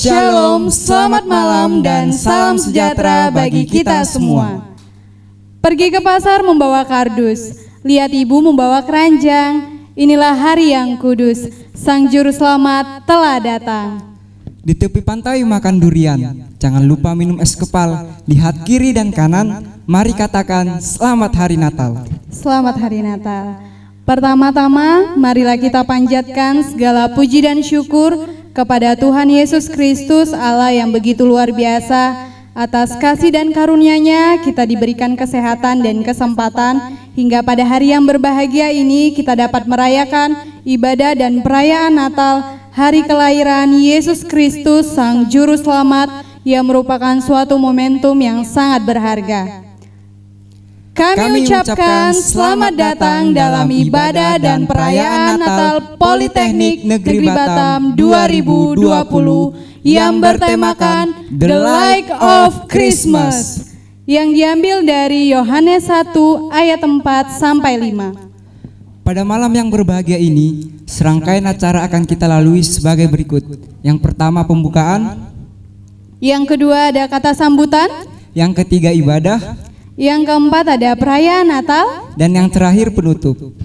Shalom, selamat malam dan salam sejahtera bagi kita semua. Pergi ke pasar membawa kardus, lihat ibu membawa keranjang. Inilah hari yang kudus, Sang Juru Selamat telah datang. Di tepi pantai makan durian, jangan lupa minum es kepal. Lihat kiri dan kanan, mari katakan selamat hari Natal. Selamat hari Natal. Pertama-tama, marilah kita panjatkan segala puji dan syukur kepada Tuhan Yesus Kristus, Allah yang begitu luar biasa. Atas kasih dan karunia-Nya kita diberikan kesehatan dan kesempatan hingga pada hari yang berbahagia ini kita dapat merayakan ibadah dan perayaan Natal, hari kelahiran Yesus Kristus Sang Juru Selamat, yang merupakan suatu momentum yang sangat berharga. Kami ucapkan selamat datang dalam ibadah dan perayaan Natal Politeknik Negeri Batam 2020 yang bertemakan The Light of Christmas, yang diambil dari Yohanes 1 ayat 4 sampai 5. Pada malam yang berbahagia ini, serangkaian acara akan kita lalui sebagai berikut. Yang pertama pembukaan, yang kedua ada kata sambutan, yang ketiga ibadah, yang keempat ada perayaan Natal, dan yang terakhir penutup.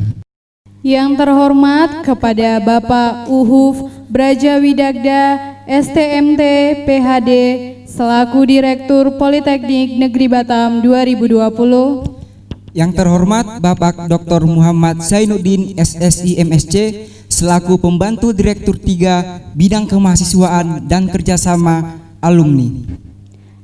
Yang terhormat kepada Bapak Uhuf Brajawidagda STMT PhD selaku Direktur Politeknik Negeri Batam 2020. Yang terhormat Bapak Dr. Muhammad Zainuddin SSI MSc selaku Pembantu Direktur 3 Bidang Kemahasiswaan dan Kerjasama Alumni.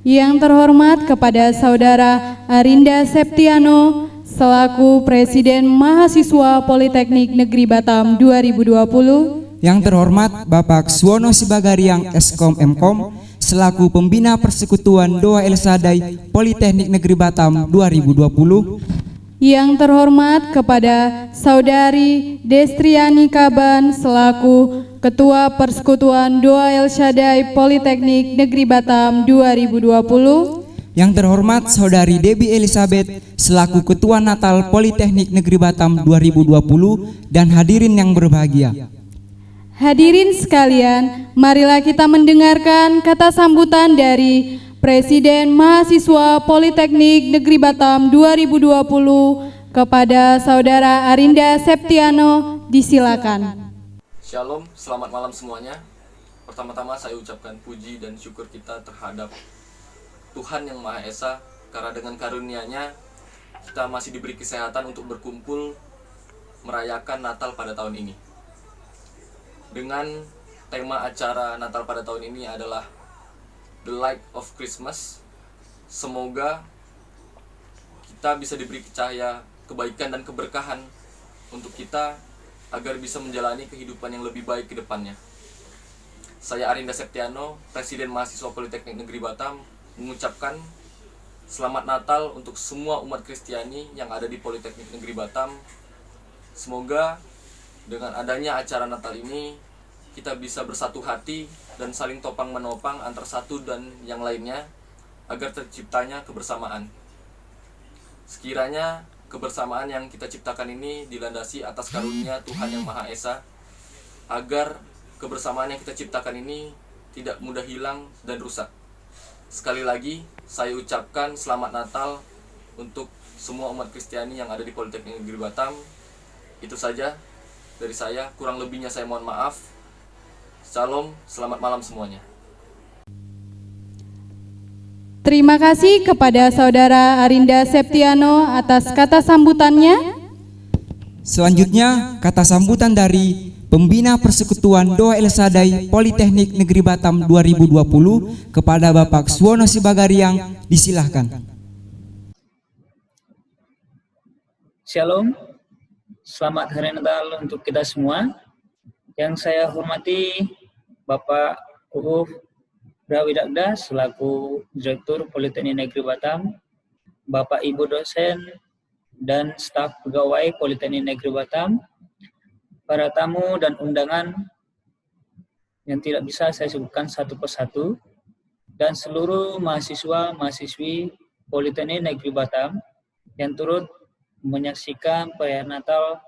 Yang terhormat kepada Saudara Arinda Septiano selaku Presiden Mahasiswa Politeknik Negeri Batam 2020. Yang terhormat Bapak Suwono Sibagariang Eskom Mkom selaku Pembina Persekutuan Doa El Sadai Politeknik Negeri Batam 2020. Yang terhormat kepada Saudari Destriani Kaban selaku Ketua Persekutuan Doa El Shaddai Politeknik Negeri Batam 2020. Yang terhormat Saudari Debbie Elizabeth selaku Ketua Natal Politeknik Negeri Batam 2020 dan hadirin yang berbahagia. Hadirin sekalian, marilah kita mendengarkan kata sambutan dari Presiden Mahasiswa Politeknik Negeri Batam 2020 kepada Saudara Arinda Septiano. Disilakan. Shalom, selamat malam semuanya. Pertama-tama saya ucapkan puji dan syukur kita terhadap Tuhan Yang Maha Esa, karena dengan karunia-Nya kita masih diberi kesehatan untuk berkumpul merayakan Natal pada tahun ini. Dengan tema acara Natal pada tahun ini adalah The Light of Christmas. Semoga kita bisa diberi cahaya kebaikan dan keberkahan untuk kita agar bisa menjalani kehidupan yang lebih baik ke depannya. Saya Arinda Septiano, Presiden Mahasiswa Politeknik Negeri Batam, mengucapkan selamat Natal untuk semua umat Kristiani yang ada di Politeknik Negeri Batam. Semoga dengan adanya acara Natal ini kita bisa bersatu hati dan saling topang menopang antar satu dan yang lainnya agar terciptanya kebersamaan. Sekiranya kebersamaan yang kita ciptakan ini dilandasi atas karunia Tuhan Yang Maha Esa, agar kebersamaan yang kita ciptakan ini tidak mudah hilang dan rusak. Sekali lagi saya ucapkan selamat Natal untuk semua umat Kristiani yang ada di Politeknik Negeri Batam. Itu saja dari saya, kurang lebihnya saya mohon maaf. Shalom, selamat malam semuanya. Terima kasih kepada Saudara Arinda Septiano atas kata sambutannya. Selanjutnya kata sambutan dari Pembina Persekutuan Doa El Sadai Politeknik Negeri Batam 2020 kepada Bapak Suwono Sibagariang. Disilahkan. Shalom, selamat hari Natal untuk kita semua. Yang saya hormati Bapak Uhuf Brajawidagda selaku Direktur Politeknik Negeri Batam, Bapak Ibu dosen dan staf pegawai Politeknik Negeri Batam, para tamu dan undangan yang tidak bisa saya sebutkan satu persatu, dan seluruh mahasiswa-mahasiswi Politeknik Negeri Batam yang turut menyaksikan perayaan Natal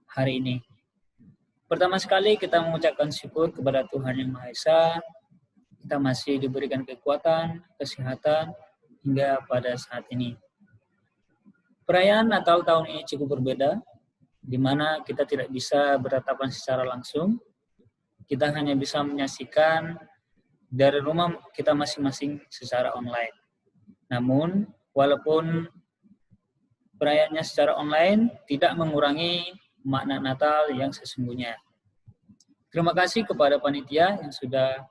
hari ini. Pertama sekali kita mengucapkan syukur kepada Tuhan Yang Maha Esa kita masih diberikan kekuatan, kesehatan, hingga pada saat ini. Perayaan Natal tahun ini cukup berbeda, di mana kita tidak bisa bertatapan secara langsung. Kita hanya bisa menyaksikan dari rumah kita masing-masing secara online. Namun, walaupun perayaannya secara online, tidak mengurangi makna Natal yang sesungguhnya. Terima kasih kepada panitia yang sudah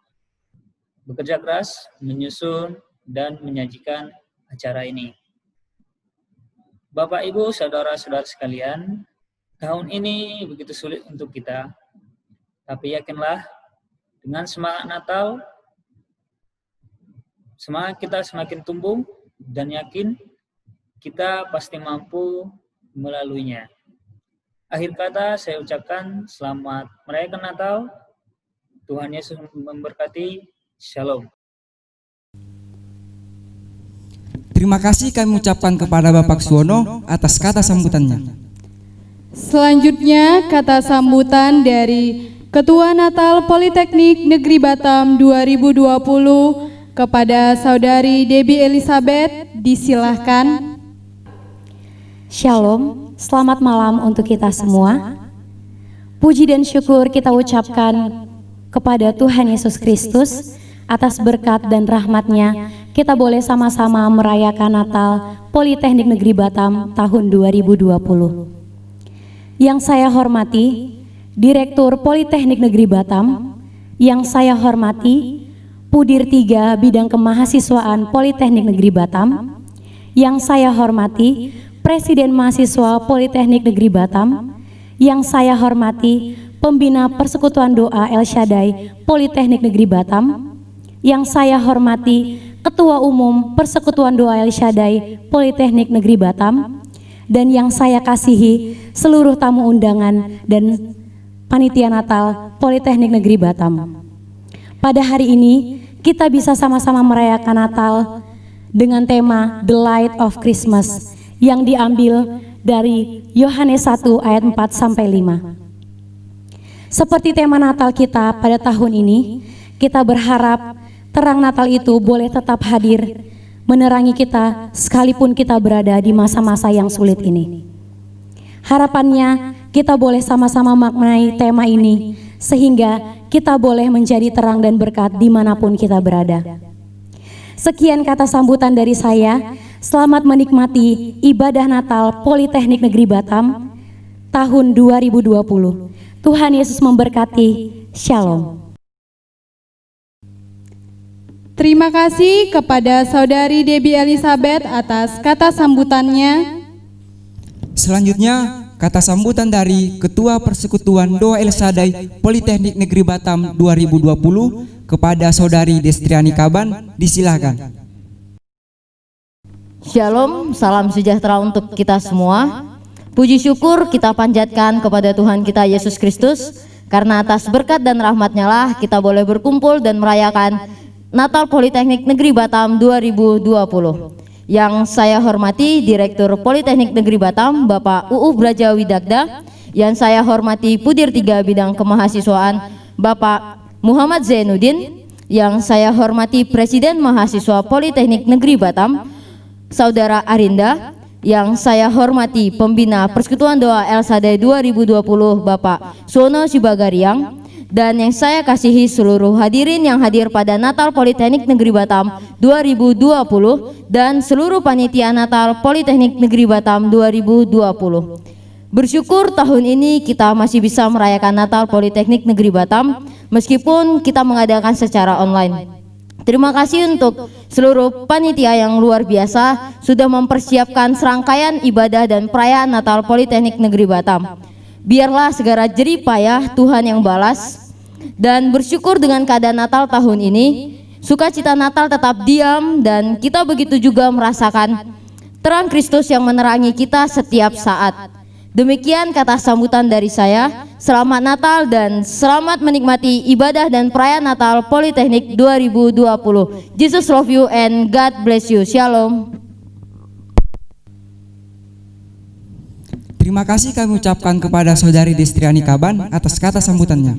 bekerja keras, menyusun, dan menyajikan acara ini. Bapak, Ibu, saudara-saudara sekalian, tahun ini begitu sulit untuk kita, tapi yakinlah, dengan semangat Natal, semangat kita semakin tumbuh, dan yakin kita pasti mampu melaluinya. Akhir kata saya ucapkan selamat merayakan Natal. Tuhan Yesus memberkati. Shalom. Terima kasih kami ucapkan kepada Bapak Suwono atas kata sambutannya. Selanjutnya kata sambutan dari Ketua Natal Politeknik Negeri Batam 2020 kepada Saudari Debbie Elizabeth, disilahkan. Shalom, selamat malam untuk kita semua. Puji dan syukur kita ucapkan kepada Tuhan Yesus Kristus atas berkat dan rahmat-Nya. Kita boleh sama-sama merayakan Natal Politeknik Negeri Batam tahun 2020. Yang saya hormati Direktur Politeknik Negeri Batam, yang saya hormati Pudir 3 Bidang Kemahasiswaan Politeknik Negeri Batam, yang saya hormati Presiden Mahasiswa Politeknik Negeri Batam, yang saya hormati Pembina Persekutuan Doa El Shaddai Politeknik Negeri Batam, yang saya hormati Ketua Umum Persekutuan Doa El Shaddai Politeknik Negeri Batam, dan yang saya kasihi seluruh tamu undangan dan panitia Natal Politeknik Negeri Batam. Pada hari ini kita bisa sama-sama merayakan Natal dengan tema The Light of Christmas yang diambil dari Yohanes 1 ayat 4 sampai 5. Seperti tema Natal kita pada tahun ini, kita berharap terang Natal itu boleh tetap hadir menerangi kita sekalipun kita berada di masa-masa yang sulit ini. Harapannya kita boleh sama-sama maknai tema ini sehingga kita boleh menjadi terang dan berkat dimanapun kita berada. Sekian kata sambutan dari saya. Selamat menikmati ibadah Natal Politeknik Negeri Batam tahun 2020. Tuhan Yesus memberkati. Shalom. Terima kasih kepada Saudari Debbie Elizabeth atas kata sambutannya. Selanjutnya, kata sambutan dari Ketua Persekutuan Doa El Shaddai Politeknik Negeri Batam 2020 kepada Saudari Destriani Kaban, disilahkan. Shalom, salam sejahtera untuk kita semua. Puji syukur kita panjatkan kepada Tuhan kita Yesus Kristus, karena atas berkat dan rahmat-Nya lah kita boleh berkumpul dan merayakan Natal Politeknik Negeri Batam 2020. Yang saya hormati Direktur Politeknik Negeri Batam Bapak UU Braja Widagda, yang saya hormati Pudir 3 Bidang Kemahasiswaan Bapak Muhammad Zainuddin, yang saya hormati Presiden Mahasiswa Politeknik Negeri Batam Saudara Arinda, yang saya hormati Pembina Persekutuan Doa El Shaddai 2020 Bapak Suwono Sibagariang, dan yang saya kasihi seluruh hadirin yang hadir pada Natal Politeknik Negeri Batam 2020 dan seluruh panitia Natal Politeknik Negeri Batam 2020. Bersyukur tahun ini kita masih bisa merayakan Natal Politeknik Negeri Batam meskipun kita mengadakan secara online. Terima kasih untuk seluruh panitia yang luar biasa sudah mempersiapkan serangkaian ibadah dan perayaan Natal Politeknik Negeri Batam. Biarlah segala jerih payah Tuhan yang balas, dan bersyukur dengan keadaan Natal tahun ini, sukacita Natal tetap diam, dan kita begitu juga merasakan terang Kristus yang menerangi kita setiap saat. Demikian kata sambutan dari saya. Selamat Natal dan selamat menikmati ibadah dan perayaan Natal Politeknik 2020. Jesus love you and God bless you. Shalom. Terima kasih kami ucapkan kepada Saudari Destriani Kaban atas kata sambutannya.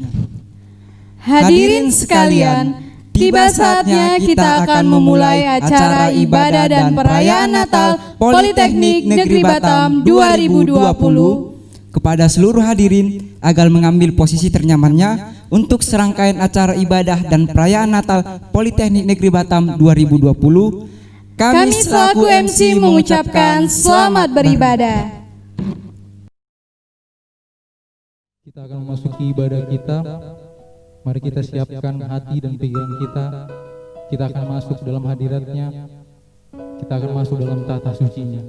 Hadirin sekalian, Tiba saatnya kita akan memulai acara ibadah dan perayaan Natal Politeknik Negeri Batam 2020. Kepada seluruh hadirin agar mengambil posisi ternyamannya untuk serangkaian acara ibadah dan perayaan Natal Politeknik Negeri Batam 2020. Kami selaku MC mengucapkan selamat beribadah. Kita akan memasuki ibadah kita. Mari kita siapkan hati dan pikiran kita. Kita akan masuk dalam hadiratnya. Kita akan masuk dalam tata sucinya.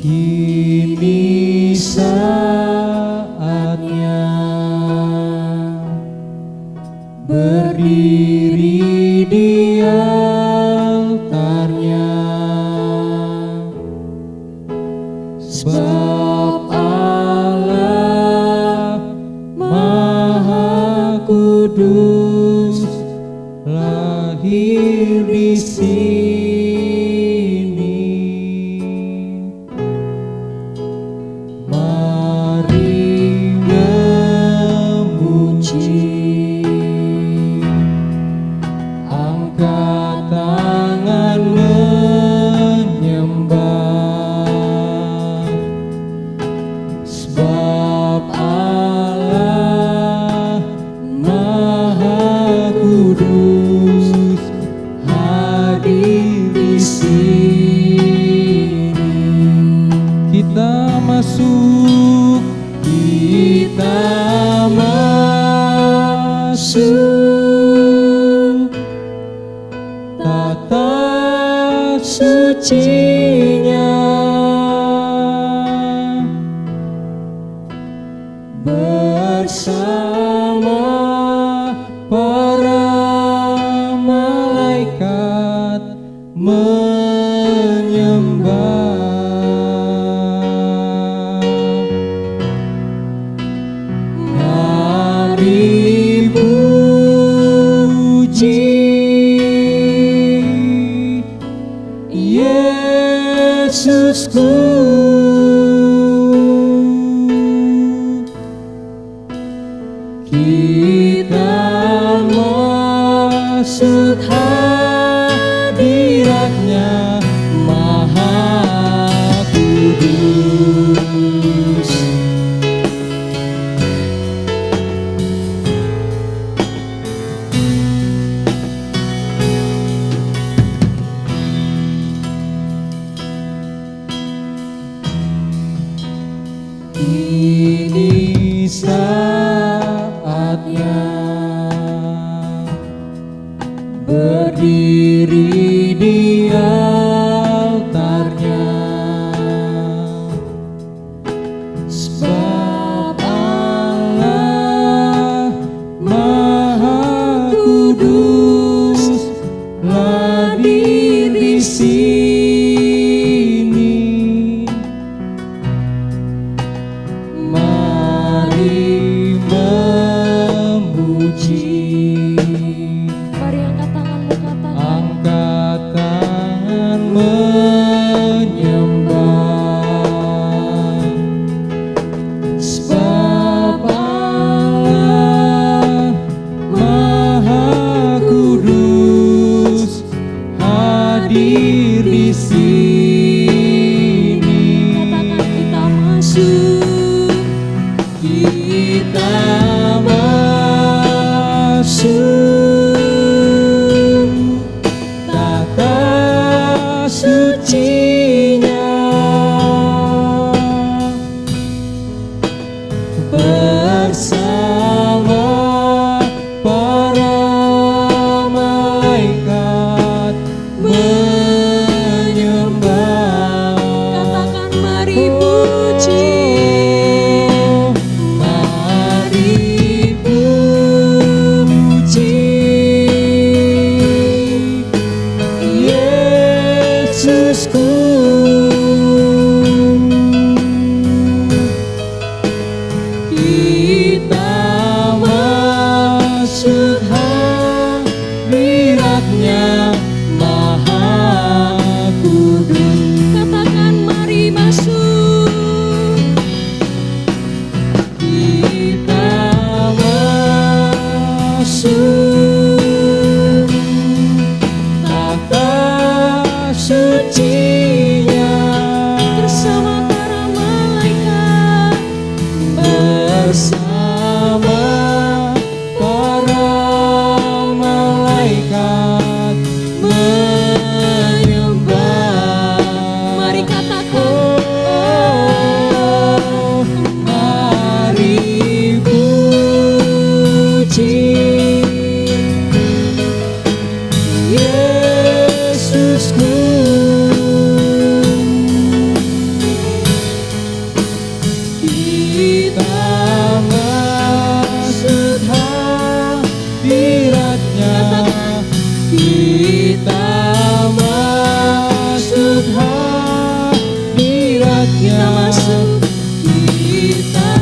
Kini saatnya berdiri di altarnya, sebab Allah Maha Kudus lahir di sini. Kita masuk tata sucinya bersama para malaikat menyembah. Yesusku, kita masuk hadiratnya Maha Kudus. Ini saatnya berdiri di altarnya, sebab Allah Maha Kudus lahir di sini. Mari memuji. Mari angkat tanganmu katakan. Angkat tangan menyembah, sebab Allah Maha Kudus hadir di sini. Katakan kita masuk. Kita masuk tata sucinya bersama para malaikat menyembah. Katakan mari maksud hadiratnya Maha Kudus. Katakan mari masuk. Kita masuk tata sucinya Bersama para malaikat, bersama para malaikat menyembah. mari katakan. Oh, mari puji Yesusku. Kita maksud hadiratnya, kita maksud hadiratnya, kita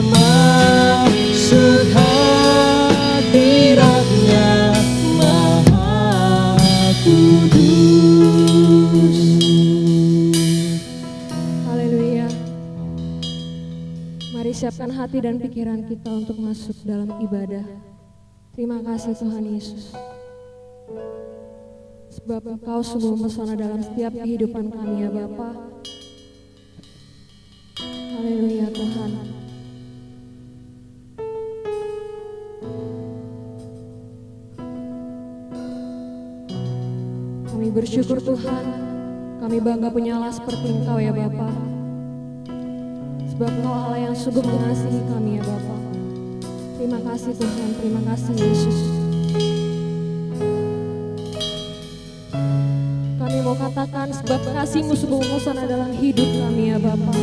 maksud hadiratnya Maha Kudus. Haleluya. Mari siapkan hati dan pikiran kita untuk masuk dalam ibadah. Terima kasih Tuhan Yesus. Sebab Engkau sungguh mempesona dalam setiap kehidupan kami ya Bapa. Haleluya Tuhan. Kami bersyukur Tuhan. Kami bangga punya Allah seperti Engkau ya Bapa. Sebab Engkau Allah yang sungguh mengasihi kami ya Bapa. Terima kasih Tuhan, terima kasih Yesus. Kami mau katakan sebab kasih-Mu sungguh mempesona dalam hidup kami ya Bapa.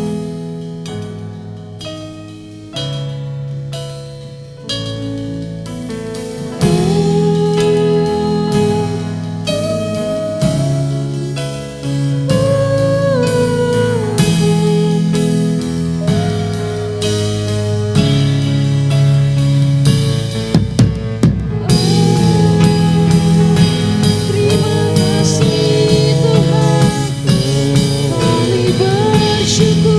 Terima kasih Tuhan, kami bersyukur.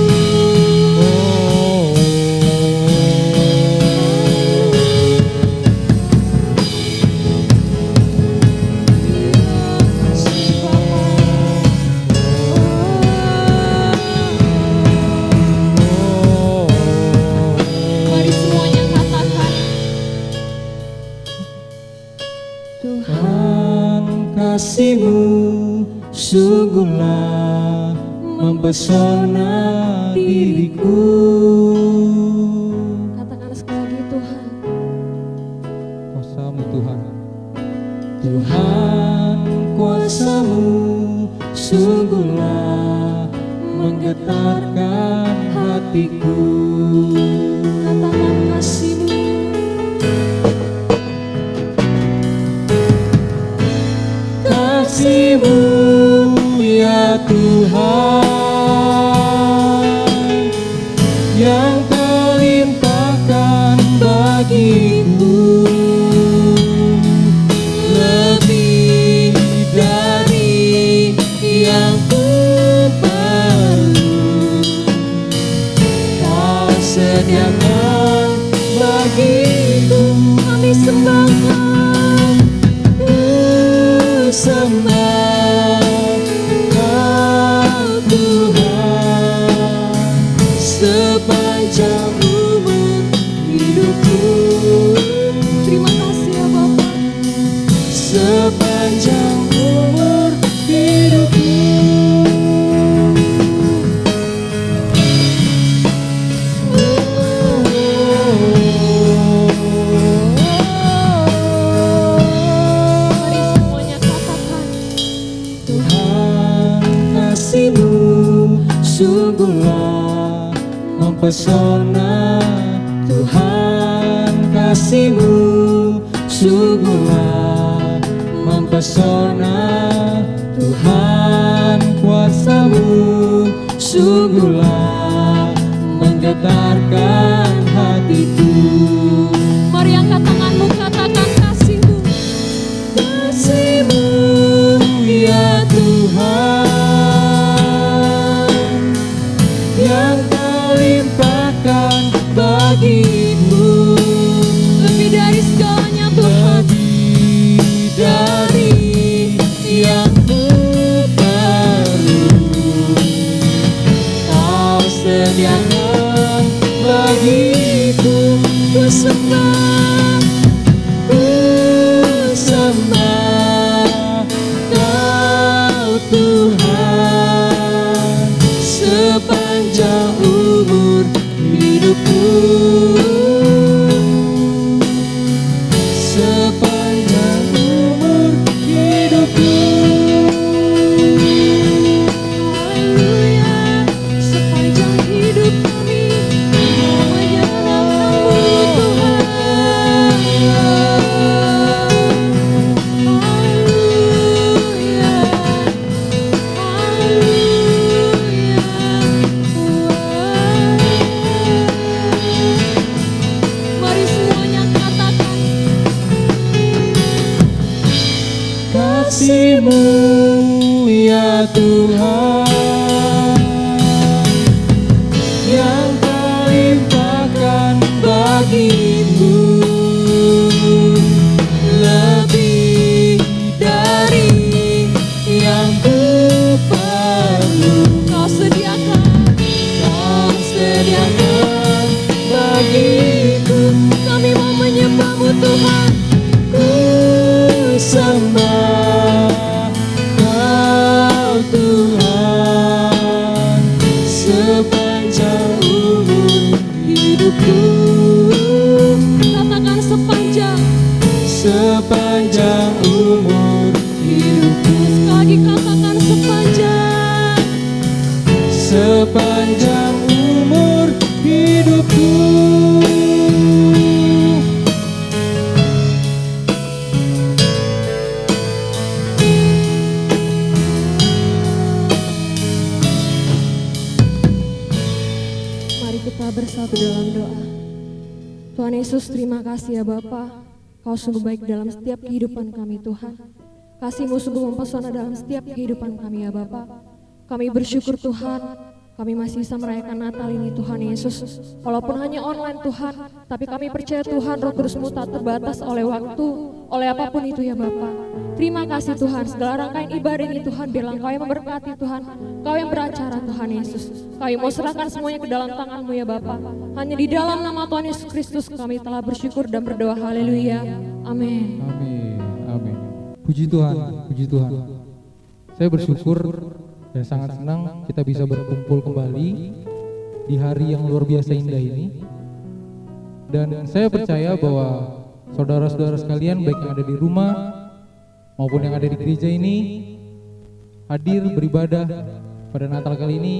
Mari semuanya katakan. Tuhan, kasih-Mu sungguhlah mempesona diriku. Katakan sekali lagi Tuhan. Kuasa-Mu Tuhan, Tuhan, kuasa-Mu sungguhlah menggetarkan hatiku. Katakan kasih-Mu. Kasih-Mu ya Tuhan yang Kau limpahkan bagiku, lebih dari yang ku perlu. Kau sediakan bagiku. Kami sembahkan. Sembah Kau Tuhan sepanjang umur hidupku. Terima kasih ya Bapa. Sepanjang umur hidupku. Mari semuanya katakan. Tuhan, kasih-Mu sungguhlah mempesona. Tuhan, kasih-Mu sungguhlah mempesona. Tuhan, kuasa-Mu sungguhlah menggetarkan hatiku. Mari angkat tanganmu, katakan ku sembah Kau Tuhan sepanjang umur hidupku, sepanjang umur hidupku. Haleluya, sepanjang hidup kami menyembah-Mu Tuhan. Haleluya, mari semuanya katakan, Kasih-Mu ya Tuhan yang Kau limpahkan bagiku, lebih dari yang ku perlu. Kau sediakan Bagiku kami mau menyembah-Mu Tuhan. ku sembah Kau Tuhan sepanjang umur hidupku, Katakan sepanjang umur hidupku, sekali lagi katakan sepanjang umur hidupku. Mari kita bersatu dalam doa. Tuhan Yesus, terima kasih ya Bapa. Kau sungguh baik dalam setiap kehidupan kami Tuhan. Kasih-Mu sungguh mempesona dalam setiap kehidupan kami ya Bapa. Kami bersyukur Tuhan, kami masih bisa merayakan Natal ini Tuhan Yesus. Walaupun hanya online Tuhan, tapi kami percaya Tuhan Roh Kudus-Mu tak terbatas oleh waktu, oleh apapun itu ya Bapa. Terima kasih Tuhan, segala rangkaian ibadah ini Tuhan, biarlah Kau yang memberkati Tuhan, Kau yang beracara Tuhan Yesus. Kami mau serahkan semuanya ke dalam tangan-Mu ya Bapa. Hanya di dalam nama Tuhan Yesus Kristus kami telah bersyukur dan berdoa. Haleluya. Amin. Amin, amin. Puji Tuhan, puji Tuhan. Saya bersyukur dan sangat senang kita bisa berkumpul kembali di hari yang luar biasa indah ini. Dan saya percaya bahwa saudara-saudara sekalian baik yang ada di rumah maupun yang ada di gereja ini hadir beribadah pada Natal kali ini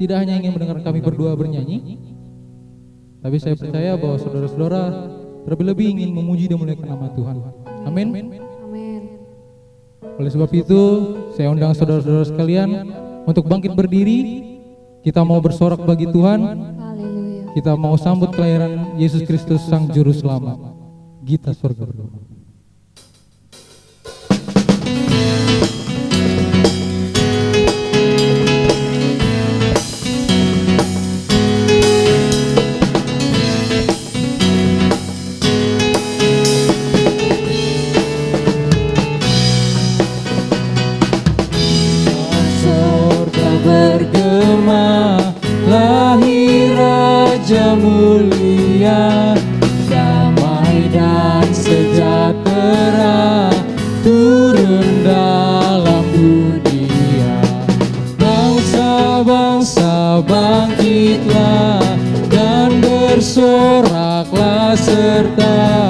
tidak hanya ingin mendengar kami berdua bernyanyi, tapi saya percaya bahwa saudara-saudara terlebih ingin memuji dan memuliakan nama Tuhan. Amin. Amin. Oleh sebab itu, saya undang saudara-saudara sekalian untuk bangkit berdiri. Kita mau bersorak bagi Tuhan. Haleluya. Kita mau sambut kelahiran Yesus Kristus Sang Juru Selamat. Gita surga berdoa. Bergema lahir Raja mulia, damai dan sejahtera turun dalam dunia. Bangsa-bangsa bangkitlah dan bersoraklah serta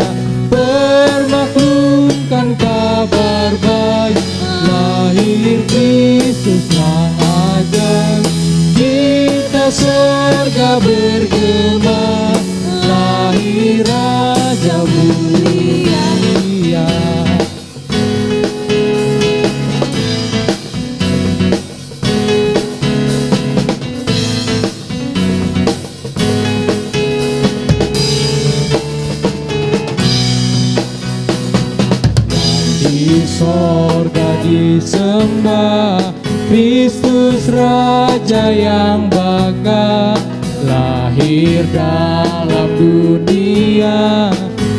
permaklumkan kabar baik, lahir Kristus Sang Ajaib. Kita surga bergema, lahir Raja mulia. Di sorga disembah Kristus Raja yang bangga, lahir dalam dunia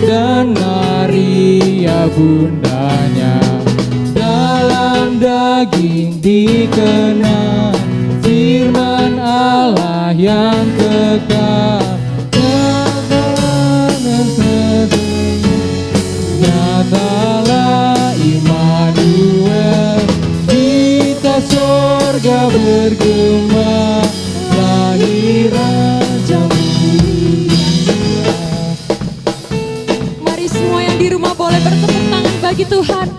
dan Maria bundanya. Dalam daging dikenal firman Allah yang kekal, kebenaran semua yang di rumah boleh bertepuk tangan bagi Tuhan.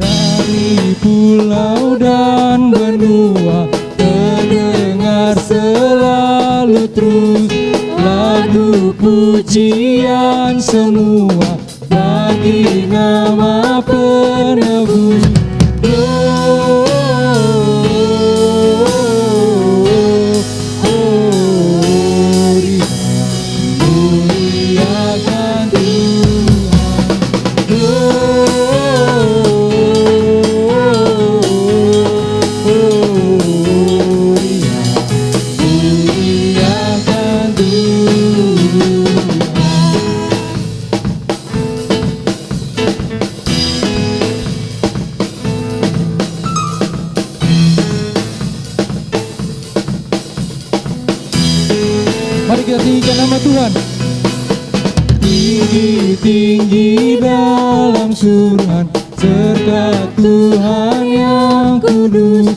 Dari pulau dan benua terdengar selalu terus lagu pujian semua bagi nama penebus. Muliakan Mari kita tinggikan nama Tuhan. Tinggi-tinggi dalam surga, serta Tuhan yang kudus,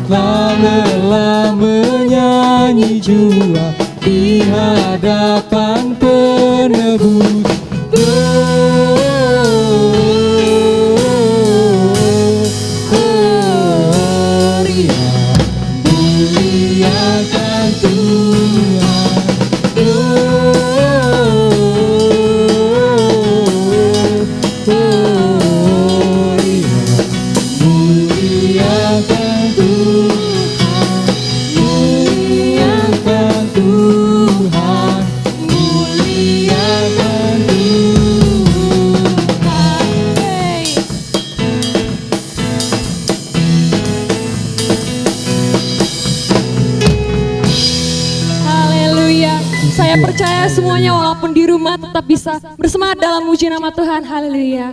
telah lelah menyanyi jua di hadapan penebus. Muliakan Tuhan. Saya percaya semuanya walaupun di rumah tetap bisa bersemangat dalam muji nama Tuhan. Haleluya.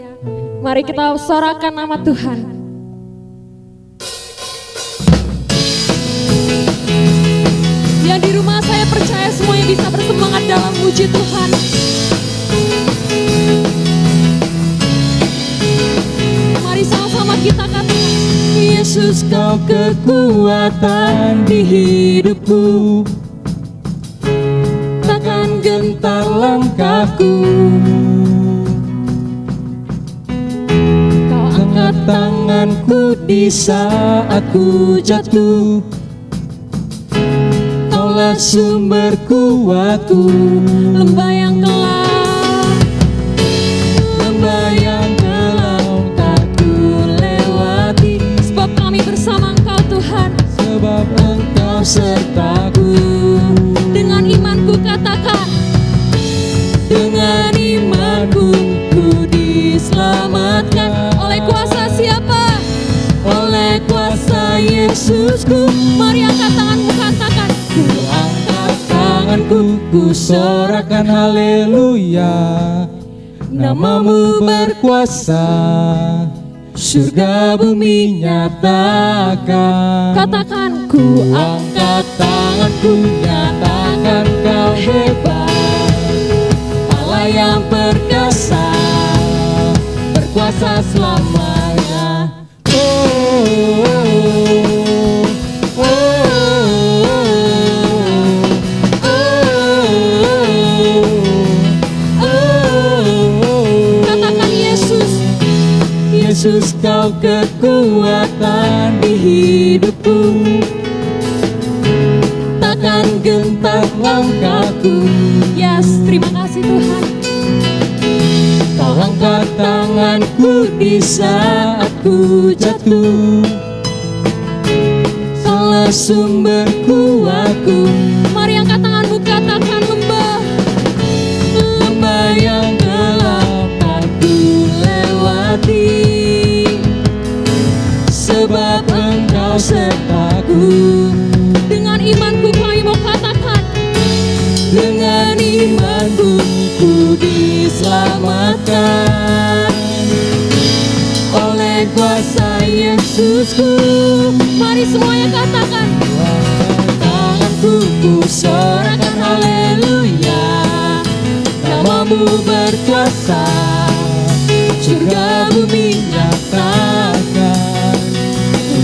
Mari kita sorakan nama Tuhan. Yang di rumah saya percaya semuanya bisa bersemangat dalam muji Tuhan. Mari sama-sama kita katakan, Yesus kau kekuatan di hidupku, takkan gentar langkahku. Kau angkat tanganku di saat ku jatuh, Kaulah sumber kuatku. Lembah yang gelap, lembah yang gelap tak ku lewati, sebab kami bersama Engkau Tuhan, sebab Engkau sertaku. Dengan imanku katakan, dengan imanku ku diselamatkan. Oleh kuasa siapa? Oleh kuasa Yesusku. Mari angkat tanganmu katakan, ku angkat tanganku, ku sorakan haleluya. Namamu berkuasa, surga bumi nyatakan. Katakan, ku angkat tanganku, nyatakan kau hebat, Allah yang perkasa, berkuasa selamanya. Katakan Yesus, Yesus kau kekuatan di hidupku, takkan gentar langkahku. Yes, terima kasih Tuhan. Kau angkat tanganku di saat ku jatuh, Kaulah sumber kuatku. Mari angkat tanganmu katakan, lembah, lembah yang gelap tak ku lewati, sebab Engkau sertaku. Dengan imanku kami mau katakan, dengan imanku ku diselamatkan. Oleh kuasa Yesusku. Mari semuanya katakan, tanganku ku sorakan haleluya. Namamu berkuasa, surga bumi nyatakan. Ku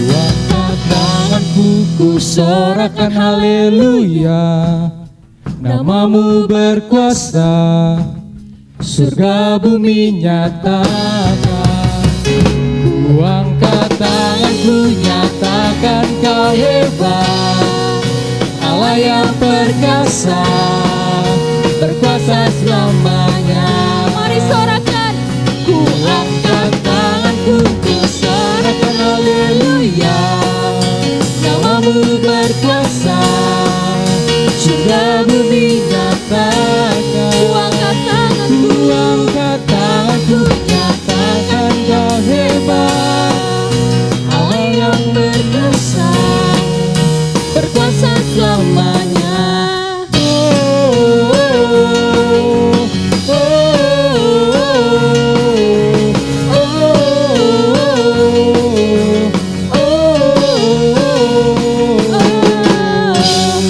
Angkat tanganku, ku sorakan haleluya. Namamu berkuasa, surga bumi nyatakan. Ku angkat tanganku, nyatakan kau hebat, Allah yang perkasa, berkuasa selamanya. Mari sorakan. Ku angkat tanganku, ku sorakan haleluya. Namamu berkuasa, surga bumi nyatakan. Ku angkat tanganku, Ku angkat tanganku, nyatakan kau hebat, Allah yang berkuasa, berkuasa selamanya.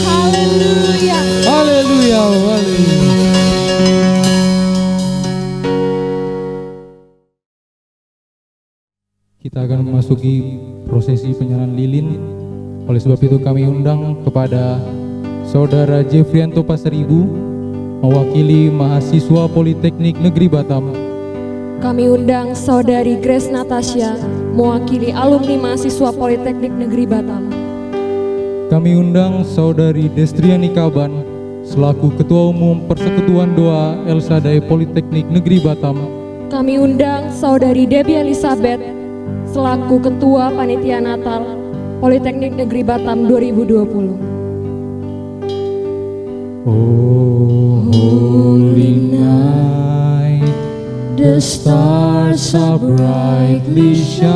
haleluya. Haleluya, haleluya. Kita akan memasuki prosesi penyerahan lilin. Oleh sebab itu kami undang kepada Saudara Jeffrianto Pasaribu mewakili mahasiswa Politeknik Negeri Batam. Kami undang Saudari Grace Natasha mewakili alumni mahasiswa Politeknik Negeri Batam. Kami undang Saudari Destriani Kaban selaku Ketua Umum Persekutuan Doa El Shaddai Politeknik Negeri Batam. Kami undang Saudari Debbie Elizabeth selaku Ketua Panitia Natal Politeknik Negeri Batam 2020. Oh, holy night, the stars are brightly shining.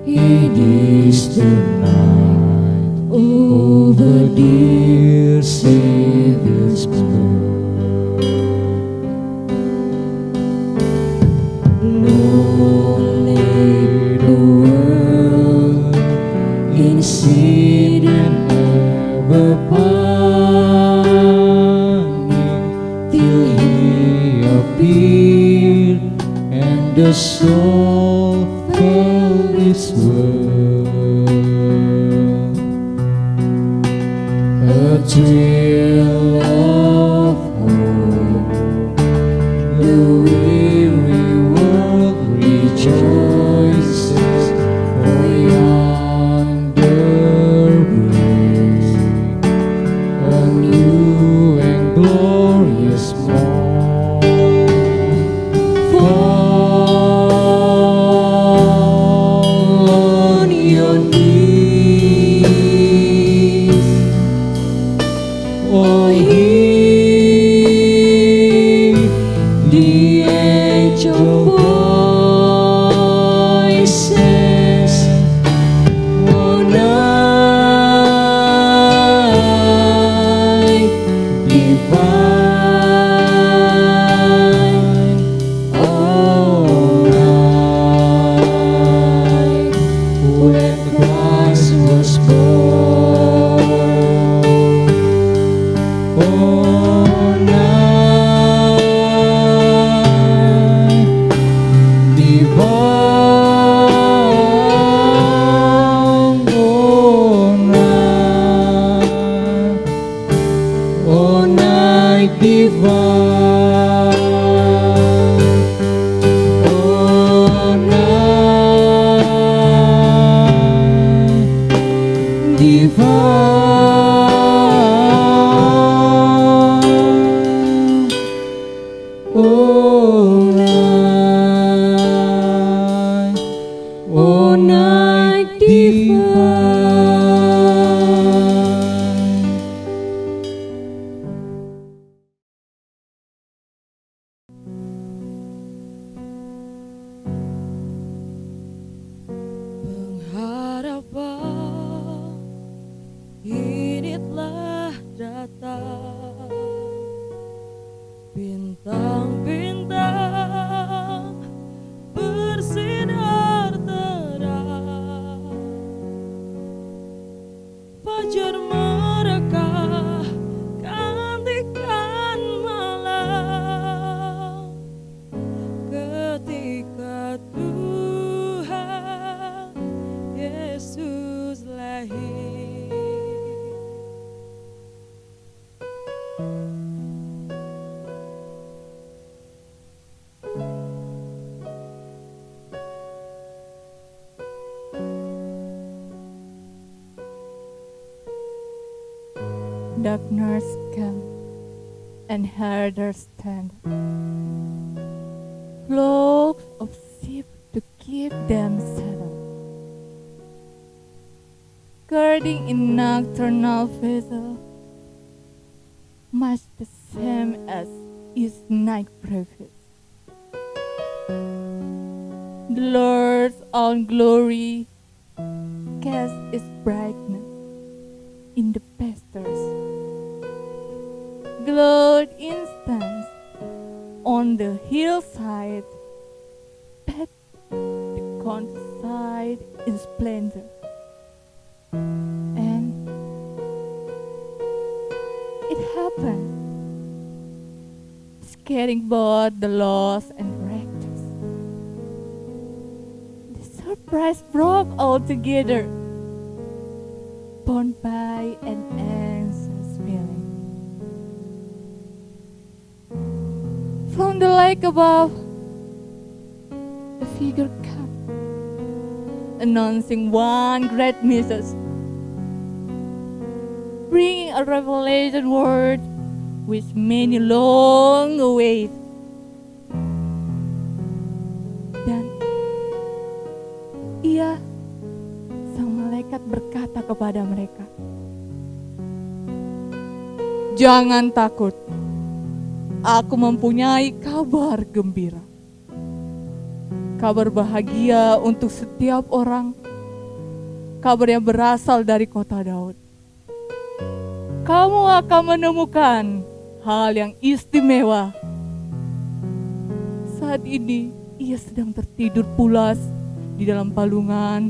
It is the night over dear Savior's birth. Long lay the world in sin and ever pining, till he appeared and the soul felt its worth. A thrill of hope, the weary world rejoices, for yonder breaks a new and glorious morn. Fall on your knees, oh, hear the angel voices. Oh, night divine, oh, night when Christ was born. Oh, night divine, oh, night divine, oh, night divine, oh, night divine. Pengharapan ini telah datang, bintang-bintang bersinar terang, Darkness come and harder stand. Flocks of sheep to keep them settled. Guarding in nocturnal vessel, much the same as is night breakfast. The Lord's own glory casts its brightness in the pastures. Glowed instance on the hillside, pat the countryside in splendor. And it happened, scaring both the lost and rectors. The surprise broke altogether, borne by an anxious feeling. From the lake above, a figure came, announcing one great message, bringing a revelation word which many long await. Dan ia, sang malaikat berkata kepada mereka, "Jangan takut, aku mempunyai kabar gembira. Kabar bahagia untuk setiap orang, kabar yang berasal dari kota Daud. Kamu akan menemukan hal yang istimewa. Saat ini ia sedang tertidur pulas di dalam palungan,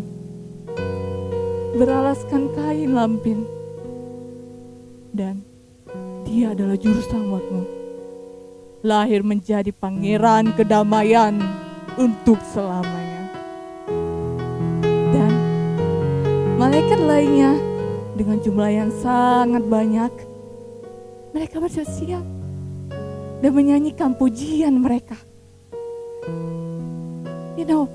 beralaskan kain lampin, dan dia adalah juru selamatmu, lahir menjadi pangeran kedamaian untuk selamanya." Dan malaikat lainnya dengan jumlah yang sangat banyak, mereka bersiap-siap dan menyanyikan pujian mereka. You know,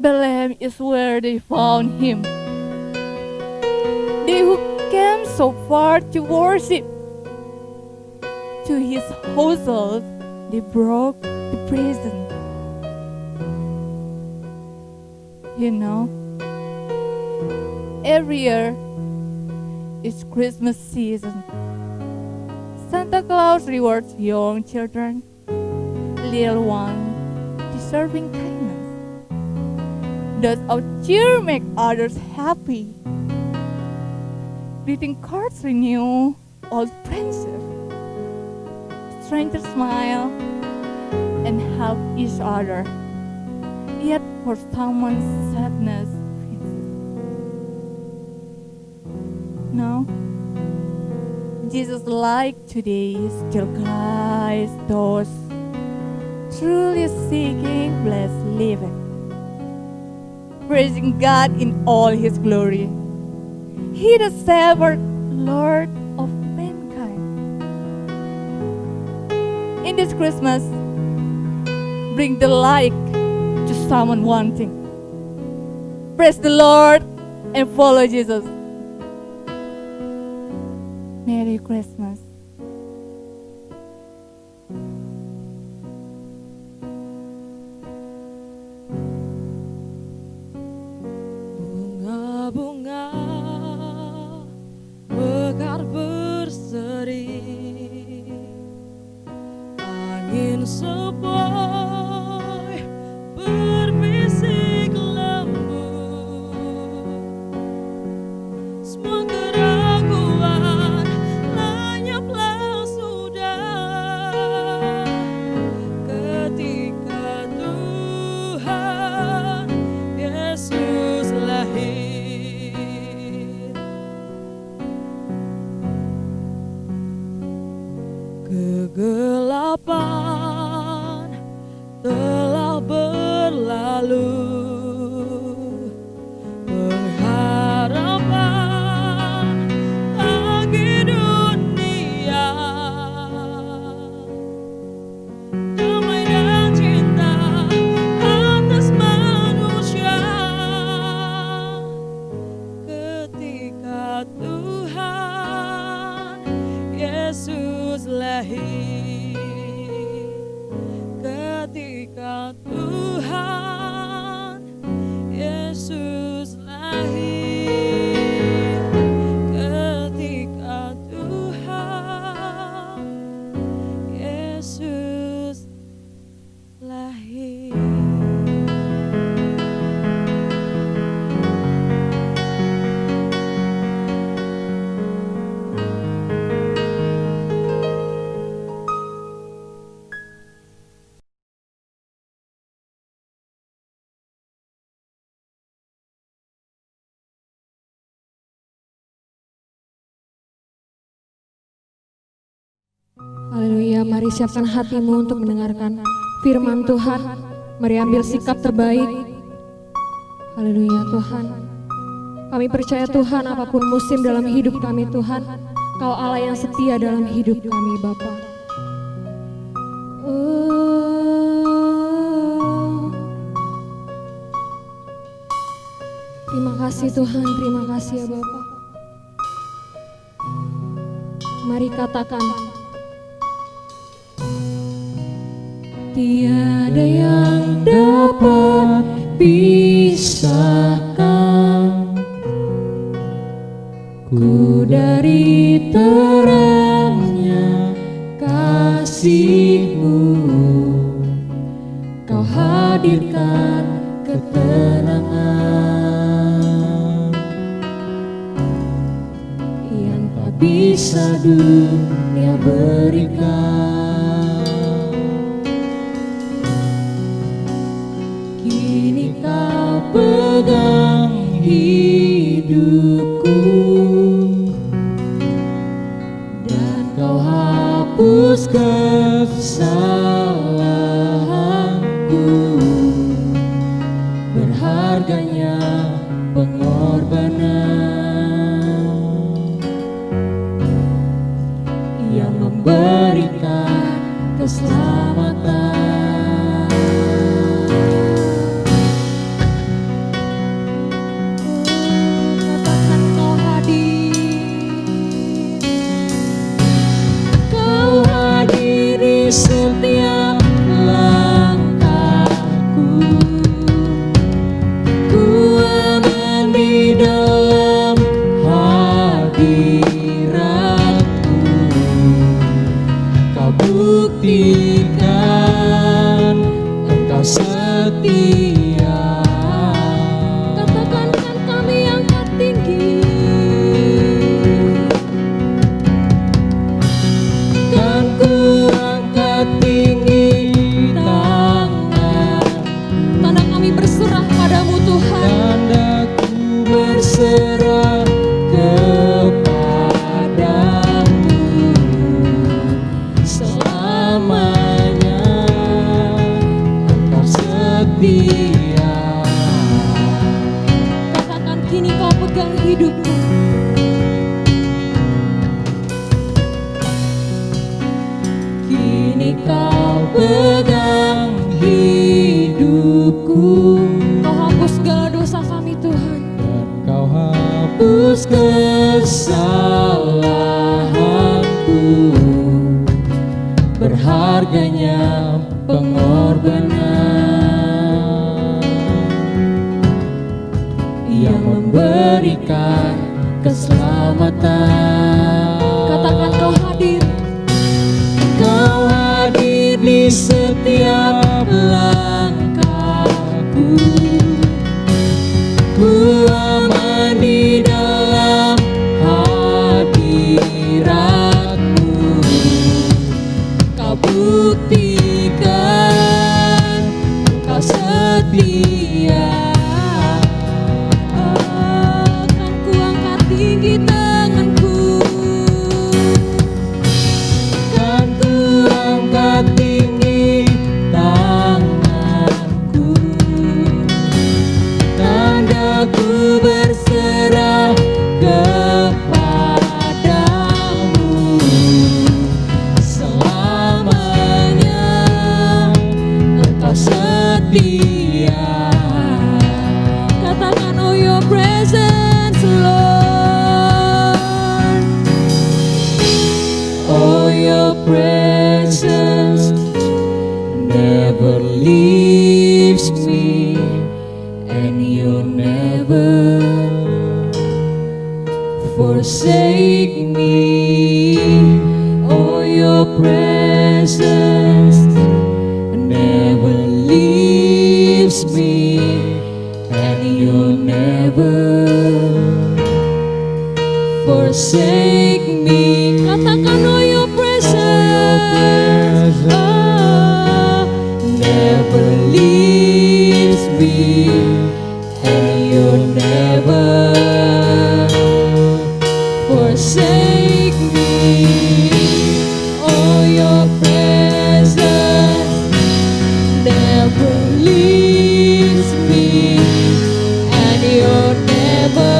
Bethlehem is where they found him. They who came so far to worship. To his household, they brought the present. You know, every year it's Christmas season. Santa Claus rewards young children, little ones, deserving kindness. Does our cheer make others happy? Greeting cards renew old friendship. Strangers smile and help each other. Yet for someone's sadness, no, Jesus, like today, still guides those truly seeking blessed living, praising God in all His glory. He the Savior, Lord of mankind. In this Christmas, bring the light to someone wanting. Praise the Lord and follow Jesus. Merry Christmas. Bunga-bunga mekar berseri, angin sepoi berbisik lembut, semua keraguan lenyaplah sudah ketika Tuhan Yesus lahir. Kegelapan telah berlalu, pengharapan bagi dunia, damai dan cinta atas manusia ketika Tuhan lahir ketika Tuhan Yesus lahir. Haleluya, mari siapkan hatimu untuk mendengarkan firman Tuhan. Mari ambil sikap terbaik. Haleluya Tuhan. Kami percaya Tuhan, apapun musim dalam hidup kami Tuhan, Kau Allah yang setia dalam hidup kami Bapa. Terima kasih Tuhan, terima kasih ya Bapa. Mari katakan, tiada yang dapat pisahkan ku dari terangnya kasih-Mu. Kau hadirkan ketenangan yang tak bisa dunia berikan. Pegang hidupku dan Kau hapus kesalahanku. Berharganya pengorbanan yang memberikan keselamatan. Setiap langkahku, ku aman di dalam hadirat-Mu. Kau buktikan Engkau setia. Katakan kan kami angkat tinggi, kan ku tinggi tangan. Tanda kami berserah padamu Tuhan. Tanda ku berserah kepadamu selamanya. Engkau setia. Katakan kini Kau pegang hidupku. Kau pegang hidupku. Kau hapus segala dosa kami Tuhan, dan Kau hapus kesalahanku. Berharganya pengorbanan yang memberikan keselamatan. Katakan Kau hadir. Kau hadir di setiap langkahku. Ku aman di dalam hadirat-Mu. Kau buktikan Kau setia. Kan ku angkat tinggi tanganku, tinggi tanganku. Tandaku berserah kepadamu selamanya. Engkau setia. Katakan oh your presence Lord, oh your presence never leaves me, and you'll never forsake me. Oh, your presence never leaves me, and you never forsake me. Katakan, oh, your presence never leaves me, and you never forsake me. Oh, your presence never leaves me, and you never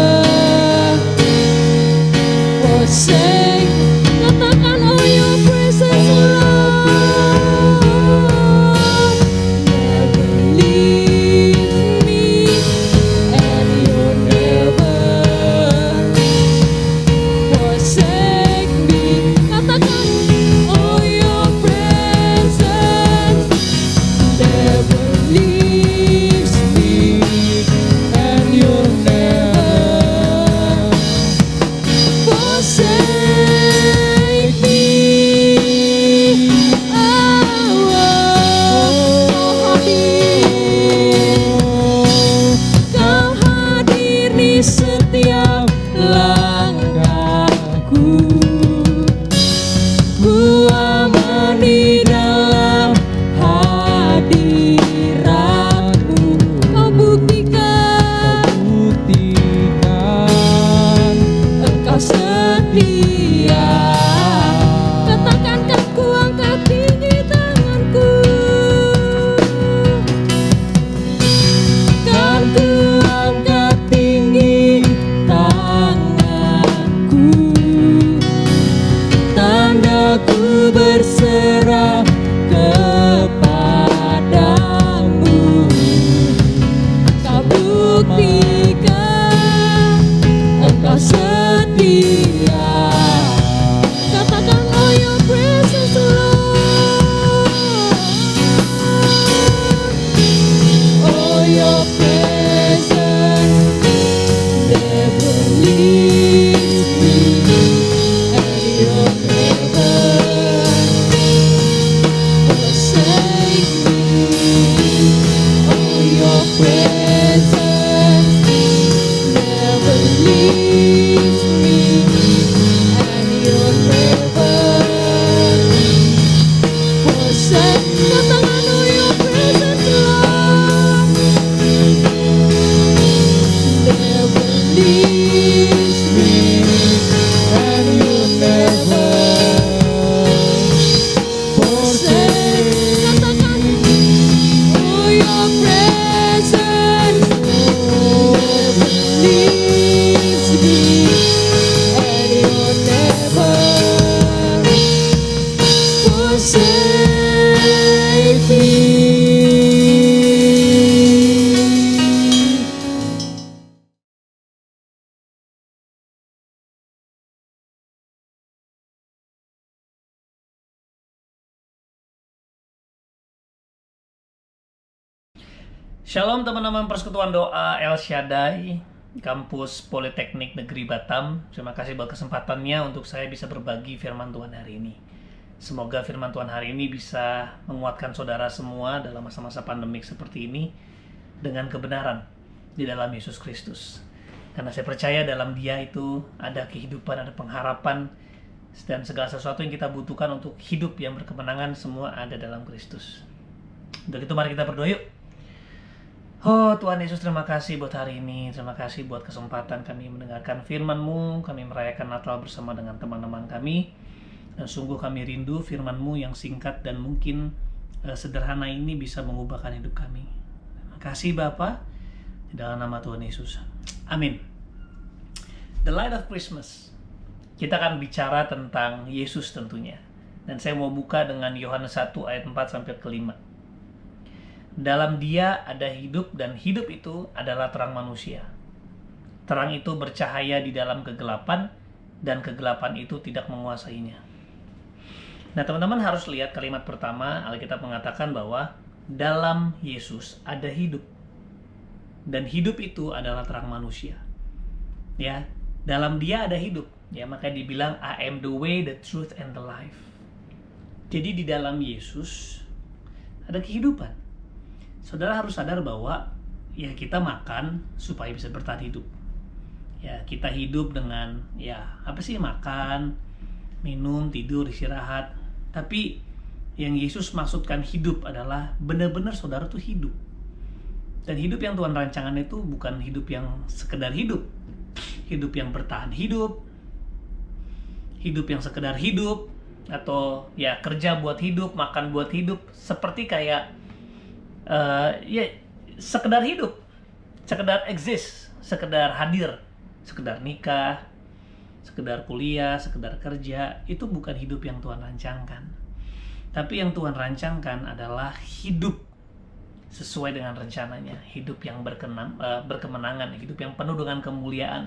forsake. Katakan, oh, your presence, Lord, never leaves me, and you never forsake me. Katakan, oh, your presence never leaves me, and you never forsake me. Kau hadir di setiap langkahku. Ku aman di dalam hadiratmu. Kau buktikan Engkau setia. Katakan, kan ku angkat tinggi tanganku. Kan ku angkat tinggi tanganku. Tandaku berserah kepadamu. Kau buktikan Engkau setia. Katakan, oh, your presence, Lord. Oh, your presence never leaves me, and you never forsake me. Oh, your presence never leaves me, and you never forsake. Katakan, oh, your presence, Lord, never leaves me, and you never forsake. Katakan, oh, your presence never leaves me, and you never forsake me. Shalom teman-teman Persekutuan Doa El Shaddai Kampus Politeknik Negeri Batam. Terima kasih buat kesempatannya untuk saya bisa berbagi firman Tuhan hari ini. Semoga firman Tuhan hari ini bisa menguatkan saudara semua dalam masa-masa pandemik seperti ini dengan kebenaran di dalam Yesus Kristus. Karena saya percaya dalam Dia itu ada kehidupan, ada pengharapan, dan segala sesuatu yang kita butuhkan untuk hidup yang berkemenangan semua ada dalam Kristus. Untuk itu mari kita berdoa yuk. Oh Tuhan Yesus, terima kasih buat hari ini. Terima kasih buat kesempatan kami mendengarkan firman-Mu. Kami merayakan Natal bersama dengan teman-teman kami. Dan sungguh kami rindu firman-Mu yang singkat dan mungkin sederhana ini bisa mengubahkan hidup kami. Terima kasih Bapa, di dalam nama Tuhan Yesus. Amin. The Light of Christmas. Kita akan bicara tentang Yesus tentunya. Dan saya mau buka dengan Yohanes 1 ayat 4 sampai ke 5. Dalam Dia ada hidup, dan hidup itu adalah terang manusia. Terang itu bercahaya di dalam kegelapan, dan kegelapan itu tidak menguasainya. Nah teman-teman harus lihat kalimat pertama. Alkitab mengatakan bahwa dalam Yesus ada hidup, dan hidup itu adalah terang manusia. Ya, Dalam Dia ada hidup. Ya, makanya dibilang I am the way, the truth, and the life. Jadi di dalam Yesus ada kehidupan. Saudara harus sadar bahwa ya kita makan supaya bisa bertahan hidup. Ya, kita hidup dengan makan, minum, tidur, istirahat. Tapi yang Yesus maksudkan hidup adalah benar-benar saudara tuh hidup. Dan hidup yang Tuhan rancangkan itu bukan hidup yang sekedar hidup. Hidup yang bertahan hidup. Hidup yang sekedar hidup, atau ya kerja buat hidup, makan buat hidup, seperti kayak sekedar hidup, sekedar exist, sekedar hadir, sekedar nikah, sekedar kuliah, sekedar kerja. Itu bukan hidup yang Tuhan rancangkan. Tapi yang Tuhan rancangkan adalah hidup sesuai dengan rencananya, hidup yang berkemenangan, hidup yang penuh dengan kemuliaan.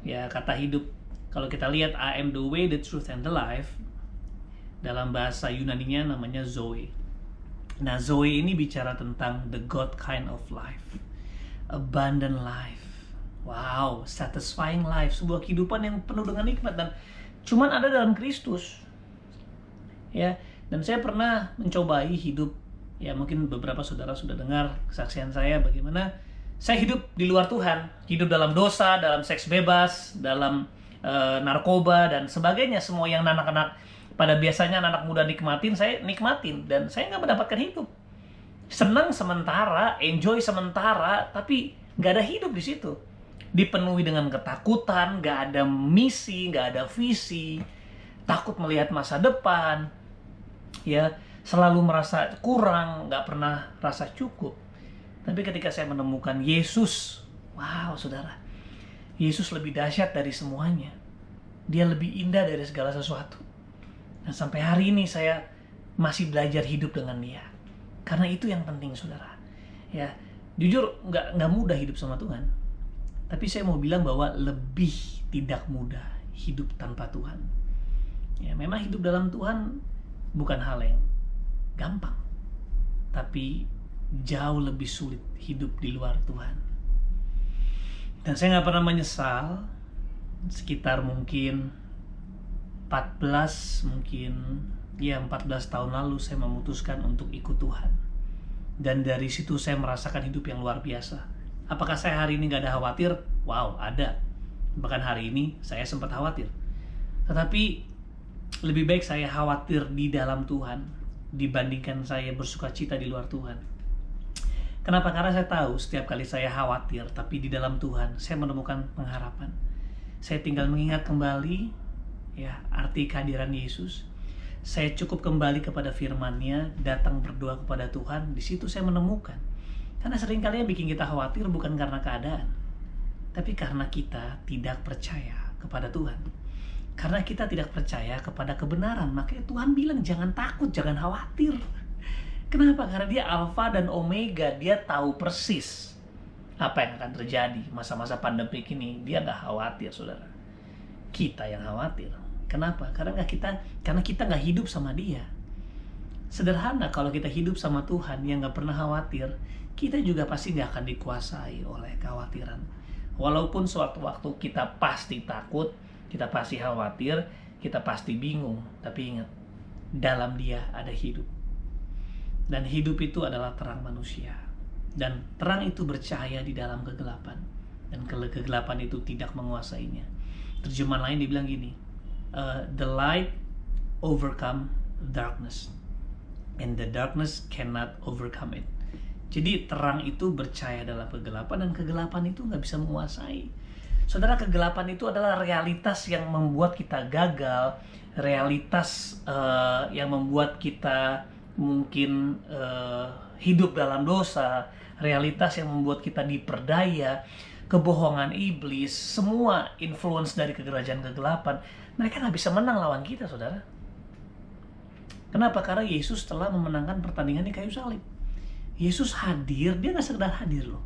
Ya, kata hidup, kalau kita lihat I am the way, the truth, and the life, dalam bahasa Yunaninya namanya Zoe. Nah, Zoe ini bicara tentang the God kind of life, abundant life, wow, satisfying life, sebuah kehidupan yang penuh dengan nikmat dan cuman ada dalam Kristus. Ya, dan saya pernah mencobai hidup, ya mungkin beberapa saudara sudah dengar kesaksian saya bagaimana saya hidup di luar Tuhan, hidup dalam dosa, dalam seks bebas, dalam narkoba dan sebagainya, semua yang anak-anak pada biasanya anak muda nikmatin, saya nikmatin dan saya nggak mendapatkan hidup. Senang sementara, enjoy sementara, tapi nggak ada hidup di situ. Dipenuhi dengan ketakutan, nggak ada misi, nggak ada visi, takut melihat masa depan, ya selalu merasa kurang, nggak pernah rasa cukup. Tapi ketika saya menemukan Yesus, wow saudara, Yesus lebih dahsyat dari semuanya. Dia lebih indah dari segala sesuatu. Dan sampai hari ini saya masih belajar hidup dengan Dia. Karena itu yang penting saudara. Ya, jujur nggak mudah hidup sama Tuhan. Tapi saya mau bilang bahwa lebih tidak mudah hidup tanpa Tuhan. Ya, memang hidup dalam Tuhan bukan hal yang gampang. Tapi jauh lebih sulit hidup di luar Tuhan. Dan saya nggak pernah menyesal. Sekitar mungkin 14 tahun lalu saya memutuskan untuk ikut Tuhan. Dan dari situ saya merasakan hidup yang luar biasa. Apakah saya hari ini nggak ada khawatir? Wow, ada. Bahkan hari ini saya sempat khawatir. Tetapi lebih baik saya khawatir di dalam Tuhan dibandingkan saya bersuka cita di luar Tuhan. Kenapa? Karena saya tahu setiap kali saya khawatir, tapi di dalam Tuhan saya menemukan pengharapan. Saya tinggal mengingat kembali ya arti kehadiran Yesus. Saya cukup kembali kepada firman-Nya, datang berdoa kepada Tuhan. Di situ saya menemukan. Karena seringkali yang bikin kita khawatir bukan karena keadaan, tapi karena kita tidak percaya kepada Tuhan. Karena kita tidak percaya kepada kebenaran, makanya Tuhan bilang jangan takut, jangan khawatir. Kenapa? Karena Dia Alfa dan Omega, Dia tahu persis apa yang akan terjadi masa-masa pandemi ini. Dia nggak khawatir, saudara. Kita yang khawatir. Kenapa? Karena kita nggak hidup sama Dia. Sederhana, kalau kita hidup sama Tuhan yang nggak pernah khawatir, kita juga pasti nggak akan dikuasai oleh kekhawatiran. Walaupun suatu waktu kita pasti takut, kita pasti khawatir, kita pasti bingung, tapi ingat, dalam Dia ada hidup. Dan hidup itu adalah terang manusia. Dan terang itu bercahaya di dalam kegelapan. Dan kegelapan itu tidak menguasainya. Terjemahan lain dibilang gini, the light overcome darkness, and the darkness cannot overcome it. Jadi terang itu bercahaya dalam kegelapan, dan kegelapan itu nggak bisa menguasai. Saudara, kegelapan itu adalah realitas yang membuat kita gagal, realitas yang membuat kita mungkin hidup dalam dosa, realitas yang membuat kita diperdaya, kebohongan iblis, semua influence dari kerajaan kegelapan. Mereka nggak bisa menang lawan kita, saudara. Kenapa? Karena Yesus telah memenangkan pertandingan di kayu salib. Yesus hadir, Dia nggak sekedar hadir loh.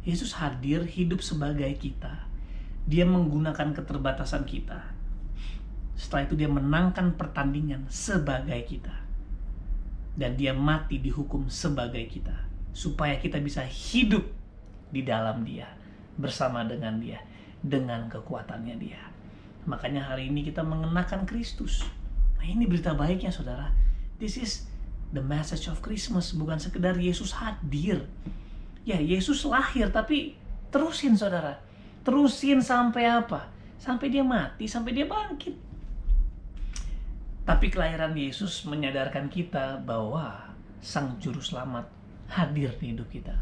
Yesus hadir hidup sebagai kita. Dia menggunakan keterbatasan kita. Setelah itu Dia menangkan pertandingan sebagai kita. Dan Dia mati dihukum sebagai kita, supaya kita bisa hidup di dalam Dia, bersama dengan Dia. dengan kekuatannya Dia. Makanya hari ini kita mengenakan Kristus. Nah, ini berita baiknya saudara. This is the message of Christmas. Bukan sekedar Yesus hadir. Ya, Yesus lahir, tapi terusin saudara. Terusin sampai apa? Sampai Dia mati, sampai Dia bangkit. Tapi kelahiran Yesus menyadarkan kita bahwa Sang Juru Selamat hadir di hidup kita.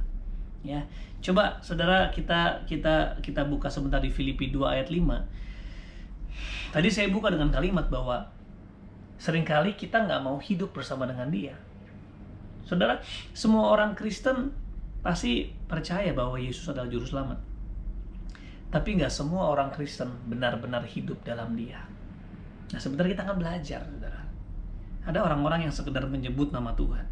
Ya, coba saudara kita buka sebentar di Filipi 2 ayat 5. Tadi saya buka dengan kalimat bahwa seringkali kita nggak mau hidup bersama dengan Dia. Saudara, semua orang Kristen pasti percaya bahwa Yesus adalah Juru Selamat. Tapi nggak semua orang Kristen benar-benar hidup dalam Dia. Nah, sebentar kita akan belajar, saudara. Ada orang-orang yang sekedar menyebut nama Tuhan.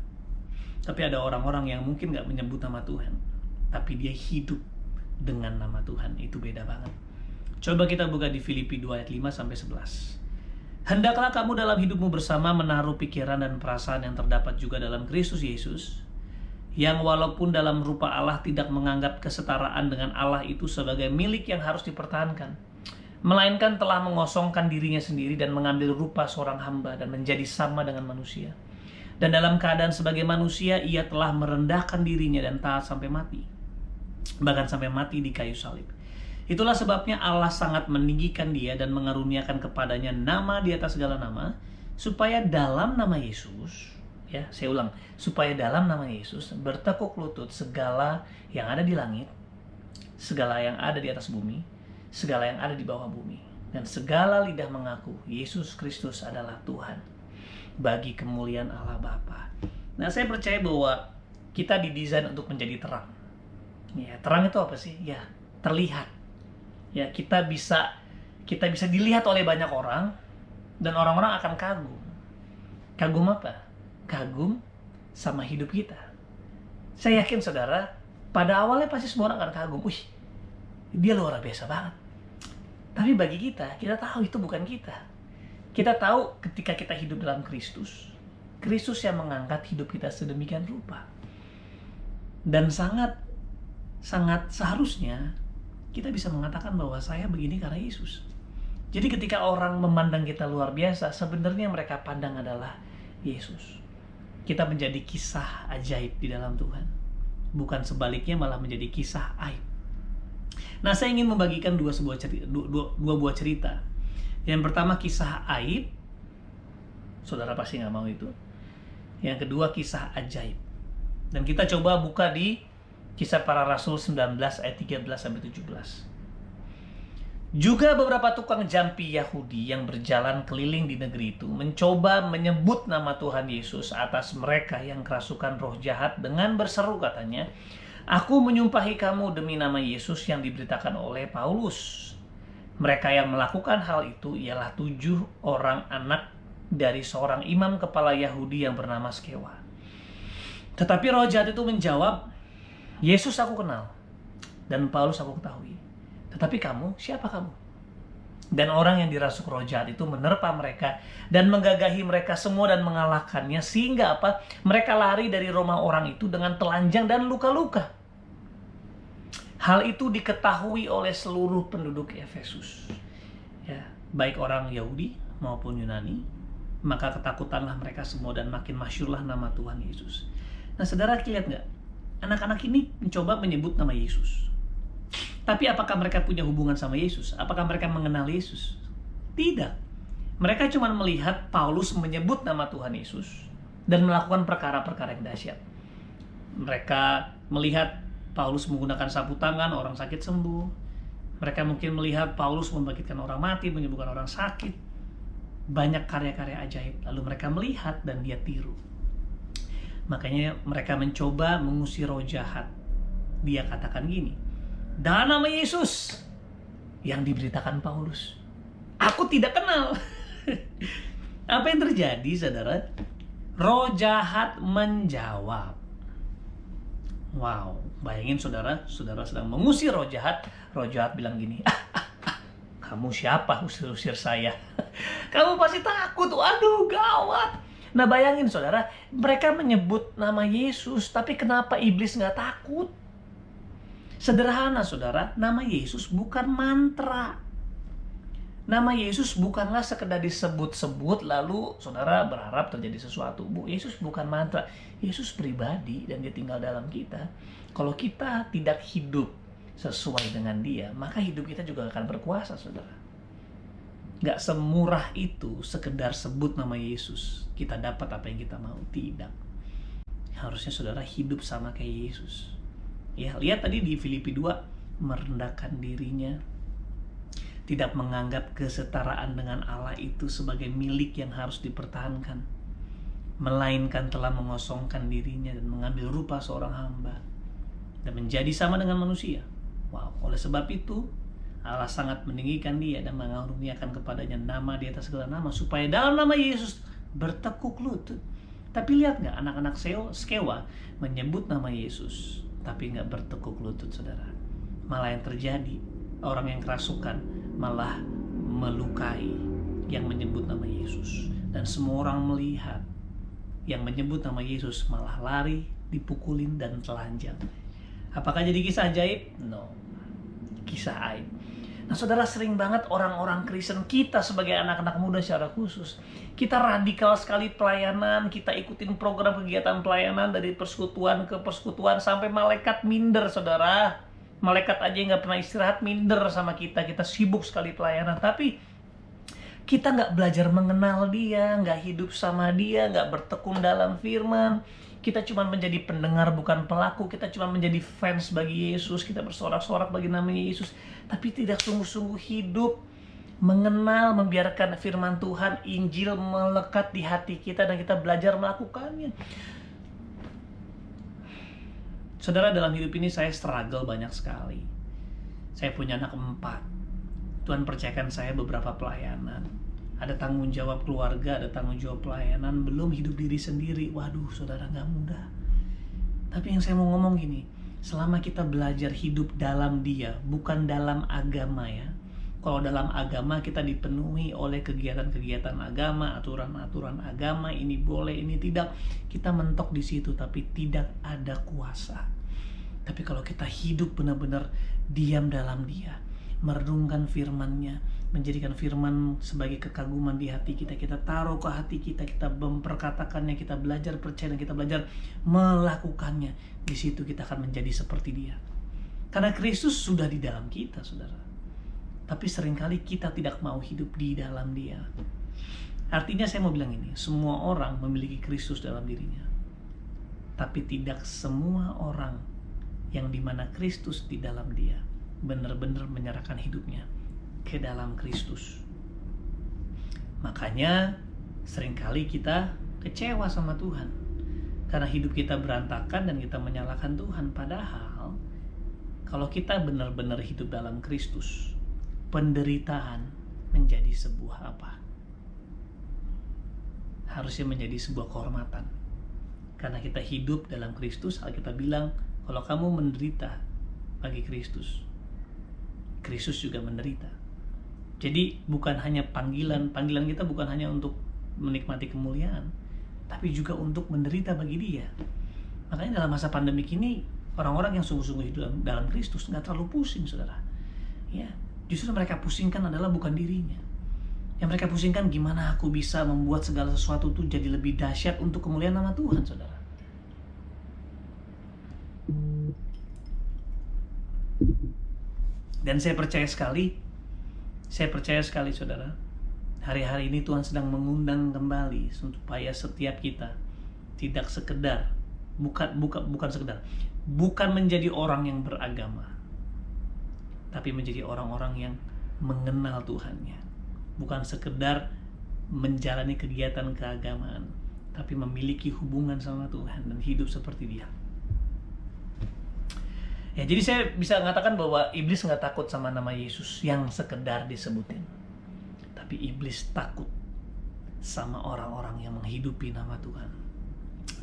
Tapi ada orang-orang yang mungkin nggak menyebut nama Tuhan, tapi dia hidup dengan nama Tuhan. Itu beda banget. Coba kita buka di Filipi 2 ayat 5 sampai 11. Hendaklah kamu dalam hidupmu bersama menaruh pikiran dan perasaan yang terdapat juga dalam Kristus Yesus, yang walaupun dalam rupa Allah tidak menganggap kesetaraan dengan Allah itu sebagai milik yang harus dipertahankan, melainkan telah mengosongkan dirinya sendiri dan mengambil rupa seorang hamba dan menjadi sama dengan manusia. Dan dalam keadaan sebagai manusia, ia telah merendahkan dirinya dan taat sampai mati, bahkan sampai mati di kayu salib. Itulah sebabnya Allah sangat meninggikan Dia dan mengaruniakan kepadanya nama di atas segala nama, supaya dalam nama Yesus, ya, saya ulang, supaya dalam nama Yesus bertekuk lutut segala yang ada di langit, segala yang ada di atas bumi, segala yang ada di bawah bumi, dan segala lidah mengaku Yesus Kristus adalah Tuhan, bagi kemuliaan Allah Bapa. Nah, saya percaya bahwa kita didesain untuk menjadi terang. Ya, terang itu apa sih? Ya, terlihat. Ya, kita bisa dilihat oleh banyak orang, dan orang-orang akan kagum. Kagum apa? Kagum sama hidup kita. Saya yakin saudara, pada awalnya pasti semua orang akan kagum. Wih, dia luar biasa banget. Tapi bagi kita tahu itu bukan kita. Kita tahu ketika kita hidup dalam Kristus, Kristus yang mengangkat hidup kita sedemikian rupa. Dan sangat seharusnya kita bisa mengatakan bahwa saya begini karena Yesus. Jadi ketika orang memandang kita luar biasa, sebenarnya mereka pandang adalah Yesus. Kita menjadi kisah ajaib di dalam Tuhan. Bukan sebaliknya, malah menjadi kisah aib. Nah, saya ingin membagikan dua buah cerita. Yang pertama kisah aib. Saudara pasti nggak mau itu. Yang kedua kisah ajaib. Dan kita coba buka di Kisah Para Rasul 19 ayat 13-17. Juga beberapa tukang jampi Yahudi yang berjalan keliling di negeri itu mencoba menyebut nama Tuhan Yesus atas mereka yang kerasukan roh jahat dengan berseru, katanya, "Aku menyumpahi kamu demi nama Yesus yang diberitakan oleh Paulus." Mereka yang melakukan hal itu ialah 7 orang anak dari seorang imam kepala Yahudi yang bernama Skewa. Tetapi roh jahat itu menjawab, "Yesus aku kenal, dan Paulus aku ketahui. Tetapi kamu, siapa kamu?" Dan orang yang dirasuk roh jahat itu menerpa mereka dan menggagahi mereka semua dan mengalahkannya, sehingga apa? Mereka lari dari rumah orang itu dengan telanjang dan luka-luka. Hal itu diketahui oleh seluruh penduduk Efesus, ya, baik orang Yahudi maupun Yunani. Maka ketakutanlah mereka semua dan makin masyhurlah nama Tuhan Yesus. Nah, saudara lihat nggak? Anak-anak ini mencoba menyebut nama Yesus. Tapi apakah mereka punya hubungan sama Yesus? Apakah mereka mengenal Yesus? Tidak. Mereka cuma melihat Paulus menyebut nama Tuhan Yesus dan melakukan perkara-perkara yang dahsyat. Mereka melihat Paulus menggunakan sapu tangan, orang sakit sembuh. Mereka mungkin melihat Paulus membangkitkan orang mati, menyembuhkan orang sakit. Banyak karya-karya ajaib. Lalu mereka melihat dan dia tiru. Makanya mereka mencoba mengusir roh jahat. Dia katakan gini, "Dalam nama Yesus yang diberitakan Paulus, aku tidak kenal." Apa yang terjadi, saudara? Roh jahat menjawab. Wow, bayangin saudara sedang mengusir roh jahat bilang gini, "Kamu siapa usir-usir saya?" Kamu pasti takut, waduh gawat. Nah, bayangin saudara, mereka menyebut nama Yesus, tapi kenapa iblis nggak takut? Sederhana saudara, nama Yesus bukan mantra. Nama Yesus bukanlah sekedar disebut-sebut lalu saudara berharap terjadi sesuatu. Yesus bukan mantra. Yesus pribadi dan dia tinggal dalam kita. Kalau kita tidak hidup sesuai dengan dia, maka hidup kita juga akan berkuasa saudara. Gak semurah itu sekedar sebut nama Yesus kita dapat apa yang kita mau. Tidak. Harusnya saudara hidup sama kayak Yesus. Ya, lihat tadi di Filipi 2, merendahkan dirinya, tidak menganggap kesetaraan dengan Allah itu sebagai milik yang harus dipertahankan, melainkan telah mengosongkan dirinya dan mengambil rupa seorang hamba dan menjadi sama dengan manusia. Wow, oleh sebab itu Allah sangat meninggikan dia dan mengaruniakan kepadanya nama di atas segala nama, supaya dalam nama Yesus bertekuk lutut. Tapi lihat nggak, anak-anak Skewa menyebut nama Yesus tapi nggak bertekuk lutut saudara. Malah yang terjadi, orang yang kerasukan malah melukai yang menyebut nama Yesus. Dan semua orang melihat yang menyebut nama Yesus malah lari, dipukulin dan telanjang. Apakah jadi kisah ajaib? No, kisah aib. Nah saudara, sering banget orang-orang Kristen, kita sebagai anak-anak muda secara khusus, kita radikal sekali pelayanan, kita ikutin program kegiatan pelayanan dari persekutuan ke persekutuan sampai malaikat minder saudara. Malaikat aja nggak pernah istirahat minder sama kita sibuk sekali pelayanan. Tapi kita nggak belajar mengenal dia, nggak hidup sama dia, nggak bertekun dalam firman. Kita cuma menjadi pendengar bukan pelaku, kita cuma menjadi fans bagi Yesus, kita bersorak-sorak bagi namanya Yesus, tapi tidak sungguh-sungguh hidup, mengenal, membiarkan firman Tuhan, Injil melekat di hati kita dan kita belajar melakukannya. Saudara, dalam hidup ini saya struggle banyak sekali. Saya punya anak 4. Tuhan percayakan saya beberapa pelayanan. Ada tanggung jawab keluarga, ada tanggung jawab pelayanan, belum hidup diri sendiri. Waduh, saudara, gak mudah. Tapi yang saya mau ngomong gini, selama kita belajar hidup dalam dia, bukan dalam agama ya. Kalau dalam agama kita dipenuhi oleh kegiatan-kegiatan agama, aturan-aturan agama, ini boleh, ini tidak. Kita mentok di situ, tapi tidak ada kuasa. Tapi kalau kita hidup benar-benar diam dalam dia, merenungkan firman-Nya, menjadikan firman sebagai kekaguman di hati kita, kita taruh ke hati kita, kita memperkatakannya, kita belajar percaya dan kita belajar melakukannya. Di situ kita akan menjadi seperti dia. Karena Kristus sudah di dalam kita, saudara. Tapi seringkali kita tidak mau hidup di dalam dia. Artinya saya mau bilang ini, semua orang memiliki Kristus dalam dirinya. Tapi tidak semua orang yang dimana Kristus di dalam dia benar-benar menyerahkan hidupnya ke dalam Kristus. Makanya seringkali kita kecewa sama Tuhan karena hidup kita berantakan dan kita menyalahkan Tuhan. Padahal kalau kita benar-benar hidup dalam Kristus, penderitaan menjadi sebuah apa? Harusnya menjadi sebuah kehormatan. Karena kita hidup dalam Kristus, Alkitab bilang kalau kamu menderita bagi Kristus, Kristus juga menderita. Jadi bukan hanya panggilan kita bukan hanya untuk menikmati kemuliaan, tapi juga untuk menderita bagi dia. Makanya dalam masa pandemik ini, orang-orang yang sungguh-sungguh hidup dalam Kristus nggak terlalu pusing, saudara. Ya, justru mereka pusingkan adalah bukan dirinya. Yang mereka pusingkan gimana aku bisa membuat segala sesuatu itu jadi lebih dahsyat untuk kemuliaan nama Tuhan, saudara. Dan saya percaya sekali saudara, hari-hari ini Tuhan sedang mengundang kembali supaya setiap kita tidak sekedar bukan menjadi orang yang beragama, tapi menjadi orang-orang yang mengenal Tuhannya. Bukan sekedar menjalani kegiatan keagamaan, tapi memiliki hubungan sama Tuhan dan hidup seperti Dia. Ya, jadi saya bisa mengatakan bahwa iblis nggak takut sama nama Yesus yang sekedar disebutin, tapi iblis takut sama orang-orang yang menghidupi nama Tuhan.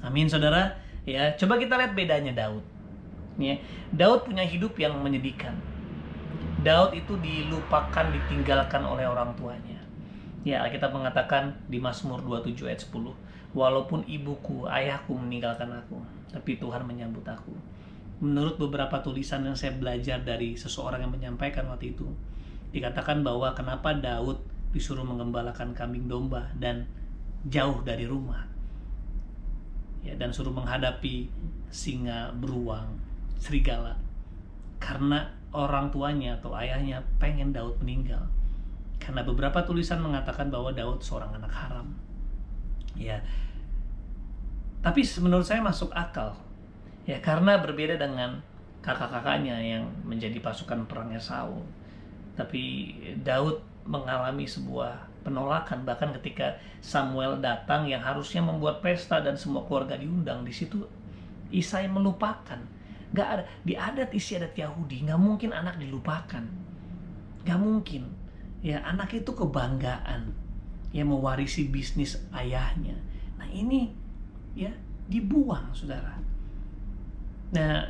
Amin, saudara. Ya, coba kita lihat bedanya Daud. Ya, Daud punya hidup yang menyedihkan. Daud itu dilupakan, ditinggalkan oleh orang tuanya. Ya, Alkitab mengatakan di Mazmur 27 ayat 10, walaupun ibuku, ayahku meninggalkan aku, tapi Tuhan menyambut aku. menurut beberapa tulisan yang saya belajar dari seseorang yang menyampaikan waktu itu, dikatakan bahwa kenapa Daud disuruh menggembalakan kambing domba dan jauh dari rumah, ya, dan suruh menghadapi singa, beruang, serigala, karena orang tuanya atau ayahnya pengen Daud meninggal. Karena beberapa tulisan mengatakan bahwa Daud seorang anak haram, ya. Tapi menurut saya masuk akal, ya, karena berbeda dengan kakak-kakaknya yang menjadi pasukan perangnya Saul. Tapi Daud mengalami sebuah penolakan, bahkan ketika Samuel datang yang harusnya membuat pesta dan semua keluarga diundang, di situ Isai melupakan. Gak ada di adat istiadat Yahudi, nggak mungkin anak dilupakan, nggak mungkin. Ya, anak itu kebanggaan, ya, mewarisi bisnis ayahnya. Nah ini, ya, dibuang, saudara. Nah,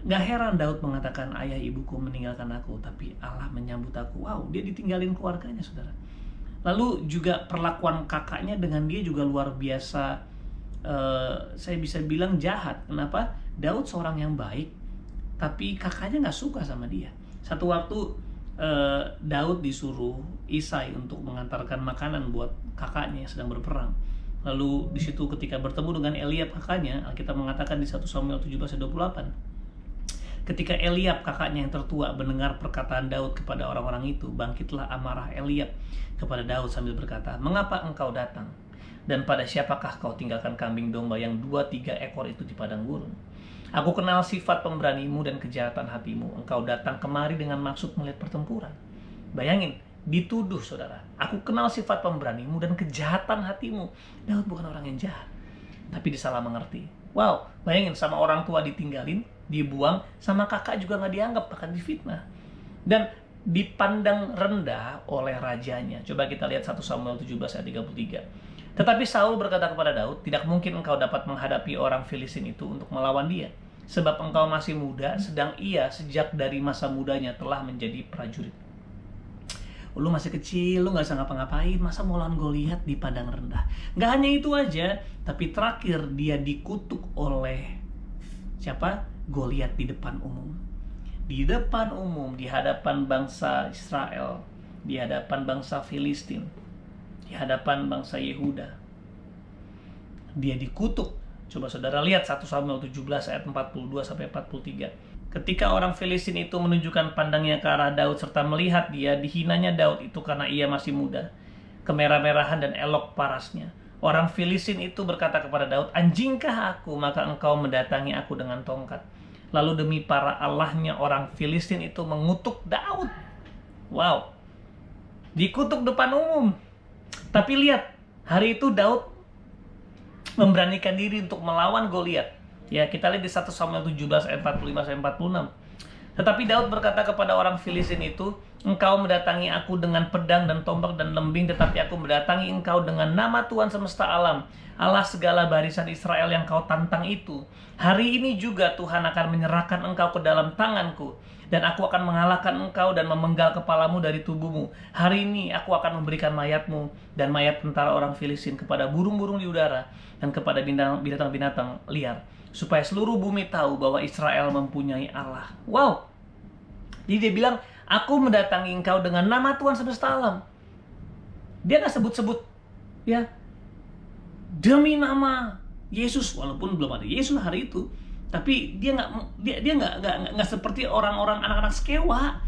gak heran Daud mengatakan, ayah ibuku meninggalkan aku, tapi Allah menyambut aku. Wow, dia ditinggalin keluarganya, saudara. Lalu juga perlakuan kakaknya dengan dia juga luar biasa, saya bisa bilang jahat. Kenapa? Daud seorang yang baik, tapi kakaknya gak suka sama dia. Satu waktu Daud disuruh Isai untuk mengantarkan makanan buat kakaknya yang sedang berperang. Lalu di situ ketika bertemu dengan Eliab kakaknya, Alkitab mengatakan di 1 Samuel 17:28, ketika Eliab kakaknya yang tertua mendengar perkataan Daud kepada orang-orang itu, bangkitlah amarah Eliab kepada Daud sambil berkata, mengapa engkau datang? Dan pada siapakah kau tinggalkan kambing domba yang 2-3 ekor itu di padang gurun? Aku kenal sifat pemberanimu dan kejahatan hatimu. Engkau datang kemari dengan maksud melihat pertempuran. Bayangin, dituduh, saudara. Aku kenal sifat pemberanimu dan kejahatan hatimu. Daud bukan orang yang jahat, tapi disalah mengerti. Wow, bayangin, sama orang tua ditinggalin, dibuang, sama kakak juga nggak dianggap, bahkan difitnah. Dan dipandang rendah oleh rajanya. Coba kita lihat 1 Samuel 17:33. Tetapi Saul berkata kepada Daud, tidak mungkin engkau dapat menghadapi orang Filistin itu untuk melawan dia, sebab engkau masih muda, sedang ia sejak dari masa mudanya telah menjadi prajurit. Lu masih kecil, lu gak bisa ngapa-ngapain, masa mau lawan Goliat di padang rendah? Gak hanya itu aja, tapi terakhir dia dikutuk oleh siapa? Goliat di depan umum. Di depan umum, di hadapan bangsa Israel, di hadapan bangsa Filistin, di hadapan bangsa Yehuda. Dia dikutuk. Coba saudara lihat 1 Samuel 17:42-43. Ketika orang Filistin itu menunjukkan pandangnya ke arah Daud serta melihat dia, dihinanya Daud itu karena ia masih muda, kemerah-merahan dan elok parasnya. Orang Filistin itu berkata kepada Daud, anjingkah aku, maka engkau mendatangi aku dengan tongkat. Lalu demi para allahnya orang Filistin itu mengutuk Daud. Wow, dikutuk depan umum. Tapi lihat, hari itu Daud memberanikan diri untuk melawan Goliat. Ya, kita lihat di 1 Samuel 17:45-46. Tetapi Daud berkata kepada orang Filistin itu, engkau mendatangi aku dengan pedang dan tombak dan lembing, tetapi aku mendatangi engkau dengan nama Tuhan semesta alam, Allah segala barisan Israel yang kau tantang itu. Hari ini juga Tuhan akan menyerahkan engkau ke dalam tanganku, dan aku akan mengalahkan engkau dan memenggal kepalamu dari tubuhmu. Hari ini aku akan memberikan mayatmu dan mayat tentara orang Filistin kepada burung-burung di udara dan kepada binatang-binatang liar, supaya seluruh bumi tahu bahwa Israel mempunyai Allah. Wow. Jadi dia bilang, aku mendatangi engkau dengan nama Tuhan semesta alam. Dia nggak sebut-sebut, ya, demi nama Yesus, walaupun belum ada Yesus hari itu. Tapi dia nggak seperti orang-orang anak-anak sekewa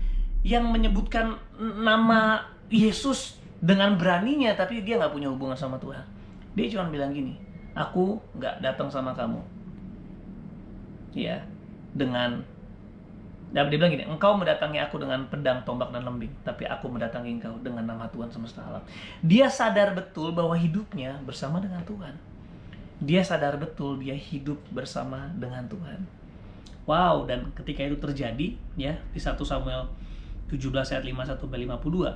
yang menyebutkan nama Yesus dengan beraninya, tapi dia nggak punya hubungan sama Tuhan. Dia cuma bilang gini, aku nggak datang sama kamu, ya, dia bilang gini, engkau mendatangi aku dengan pedang, tombak, dan lembing, tapi aku mendatangi engkau dengan nama Tuhan semesta alam. Dia sadar betul bahwa hidupnya bersama dengan Tuhan. Dia sadar betul dia hidup bersama dengan Tuhan. Wow, dan ketika itu terjadi, ya, di 1 Samuel 17:51-52,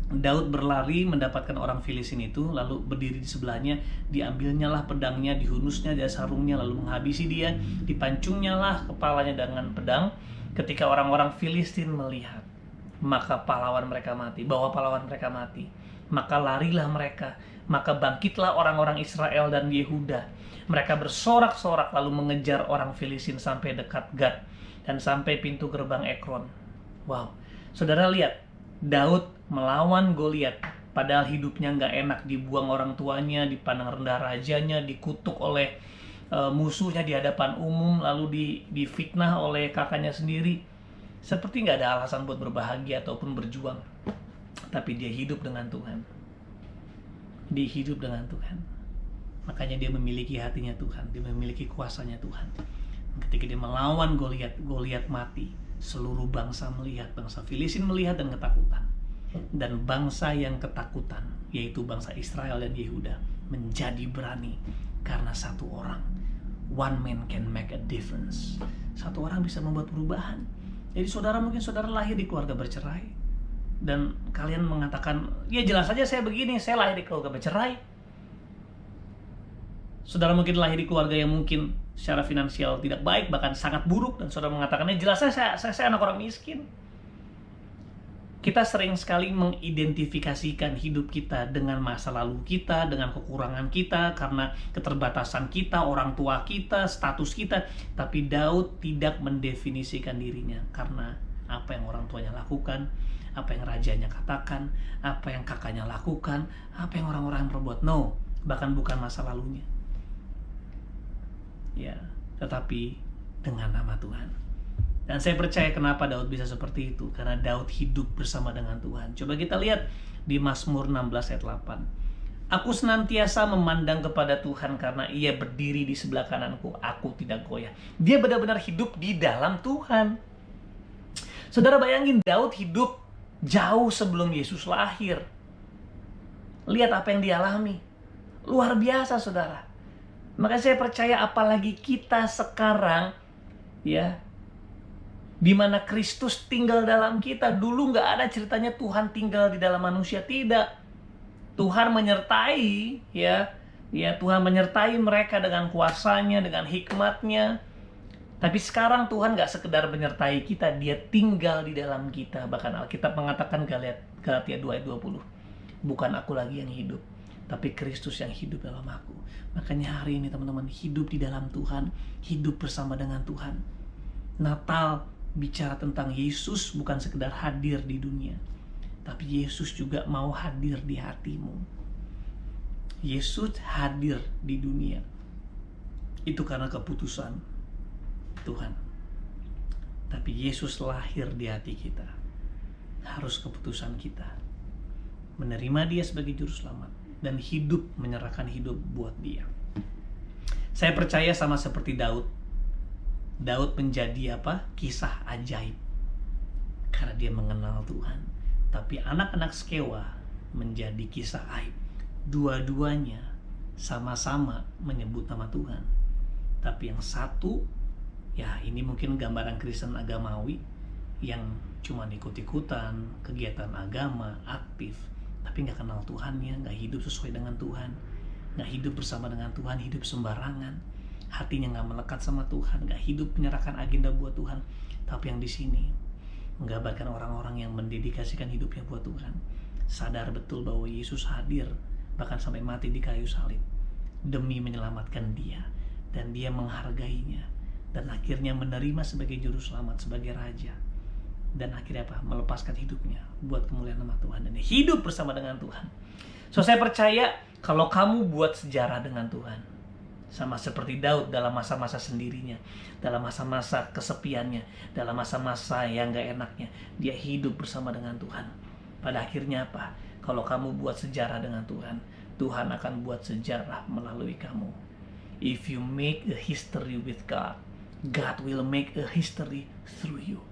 Daud berlari mendapatkan orang Filistin itu, lalu berdiri di sebelahnya, diambilnya lah pedangnya, dihunusnya dia sarungnya, lalu menghabisi dia, dipancungnya lah kepalanya dengan pedang. Ketika orang-orang Filistin melihat, maka pahlawan mereka mati, bahwa pahlawan mereka mati, Maka larilah mereka, maka bangkitlah orang-orang Israel dan Yehuda. Mereka bersorak-sorak lalu mengejar orang Filistin sampai dekat Gad dan sampai pintu gerbang Ekron. Wow, saudara lihat, Daud melawan Goliat, padahal hidupnya nggak enak, dibuang orang tuanya, dipandang rendah rajanya, dikutuk oleh musuhnya di hadapan umum, lalu difitnah oleh kakaknya sendiri. Seperti nggak ada alasan buat berbahagia ataupun berjuang. Tapi dia hidup dengan Tuhan. Dia hidup dengan Tuhan. Makanya dia memiliki hatinya Tuhan. Dia memiliki kuasanya Tuhan. Ketika dia melawan Goliat, Goliat mati. Seluruh bangsa melihat, bangsa Filistin melihat dan ketakutan. Dan bangsa yang ketakutan, yaitu bangsa Israel dan Yehuda, menjadi berani karena satu orang. One man can make a difference. Satu orang bisa membuat perubahan. Jadi mungkin saudara lahir di keluarga bercerai. Dan kalian mengatakan, ya jelas saja saya begini, saya lahir di keluarga bercerai. Saudara mungkin lahir di keluarga yang mungkin secara finansial tidak baik, bahkan sangat buruk, dan saudara mengatakannya jelas saya anak orang miskin. Kita sering sekali mengidentifikasikan hidup kita dengan masa lalu kita, dengan kekurangan kita, karena keterbatasan kita, orang tua kita, status kita. Tapi Daud tidak mendefinisikan dirinya karena apa yang orang tuanya lakukan, apa yang rajanya katakan, apa yang kakaknya lakukan, apa yang orang-orang perbuat. No, bahkan bukan masa lalunya. Ya, tetapi dengan nama Tuhan. Dan saya percaya kenapa Daud bisa seperti itu, karena Daud hidup bersama dengan Tuhan. Coba kita lihat di Mazmur 16 ayat 8. Aku senantiasa memandang kepada Tuhan karena ia berdiri di sebelah kananku, aku tidak goyah. Dia benar-benar hidup di dalam Tuhan. Saudara bayangin, Daud hidup jauh sebelum Yesus lahir. Lihat apa yang dialami. Luar biasa, saudara. Maka saya percaya apalagi kita sekarang, ya, di mana Kristus tinggal dalam kita. Dulu nggak ada ceritanya Tuhan tinggal di dalam manusia, tidak. Tuhan menyertai, ya Tuhan menyertai mereka dengan kuasanya, dengan hikmatnya. Tapi sekarang Tuhan gak sekedar menyertai kita, dia tinggal di dalam kita. Bahkan Alkitab mengatakan Galatia 2 ayat 20. Bukan aku lagi yang hidup, tapi Kristus yang hidup dalam aku. Makanya hari ini teman-teman, hidup di dalam Tuhan, hidup bersama dengan Tuhan. Natal bicara tentang Yesus bukan sekedar hadir di dunia, tapi Yesus juga mau hadir di hatimu. Yesus hadir di dunia. Itu karena keputusan Tuhan. Tapi Yesus lahir di hati kita. Harus keputusan kita menerima dia sebagai juru selamat dan hidup, menyerahkan hidup buat dia. Saya percaya sama seperti Daud. Daud menjadi apa? Kisah ajaib karena dia mengenal Tuhan. Tapi anak-anak Skewa menjadi kisah aib. Dua-duanya sama-sama menyebut nama Tuhan. Tapi yang satu, ya ini mungkin gambaran Kristen agamawi yang cuma ikut-ikutan kegiatan agama, aktif, tapi nggak kenal Tuhannya, nggak hidup sesuai dengan Tuhan, nggak hidup bersama dengan Tuhan, hidup sembarangan, hatinya nggak melekat sama Tuhan, nggak hidup menyerahkan agenda buat Tuhan. Tapi yang di sini menggambarkan orang-orang yang mendedikasikan hidupnya buat Tuhan, sadar betul bahwa Yesus hadir bahkan sampai mati di kayu salib demi menyelamatkan dia, dan dia menghargainya, dan akhirnya menerima sebagai juru selamat, sebagai raja, dan akhirnya apa? Melepaskan hidupnya buat kemuliaan nama Tuhan dan hidup bersama dengan Tuhan. So saya percaya kalau kamu buat sejarah dengan Tuhan, sama seperti Daud dalam masa-masa sendirinya, dalam masa-masa kesepiannya, dalam masa-masa yang gak enaknya, dia hidup bersama dengan Tuhan. Pada akhirnya apa? Kalau kamu buat sejarah dengan Tuhan, Tuhan akan buat sejarah melalui kamu. If you make a history with God, God will make a history through you.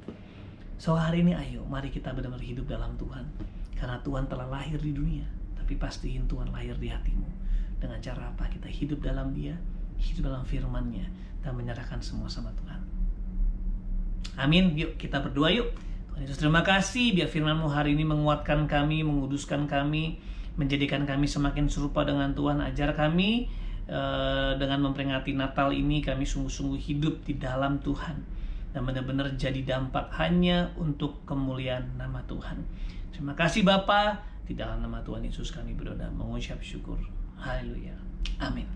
So hari ini ayo, mari kita benar-benar hidup dalam Tuhan. Karena Tuhan telah lahir di dunia, tapi pastiin Tuhan lahir di hatimu. Dengan cara apa? Kita hidup dalam dia, hidup dalam firman-Nya, dan menyerahkan semua sama Tuhan. Amin. Yuk kita berdoa yuk. Tuhan Yesus, terima kasih biar firman-Mu hari ini menguatkan kami, menguduskan kami, menjadikan kami semakin serupa dengan Tuhan. Ajar kami dengan memperingati Natal ini, kami sungguh-sungguh hidup di dalam Tuhan. dan benar-benar jadi dampak hanya untuk kemuliaan nama Tuhan. Terima kasih Bapa, di dalam nama Tuhan Yesus kami berdoa mengucap syukur. Haleluya. Amin.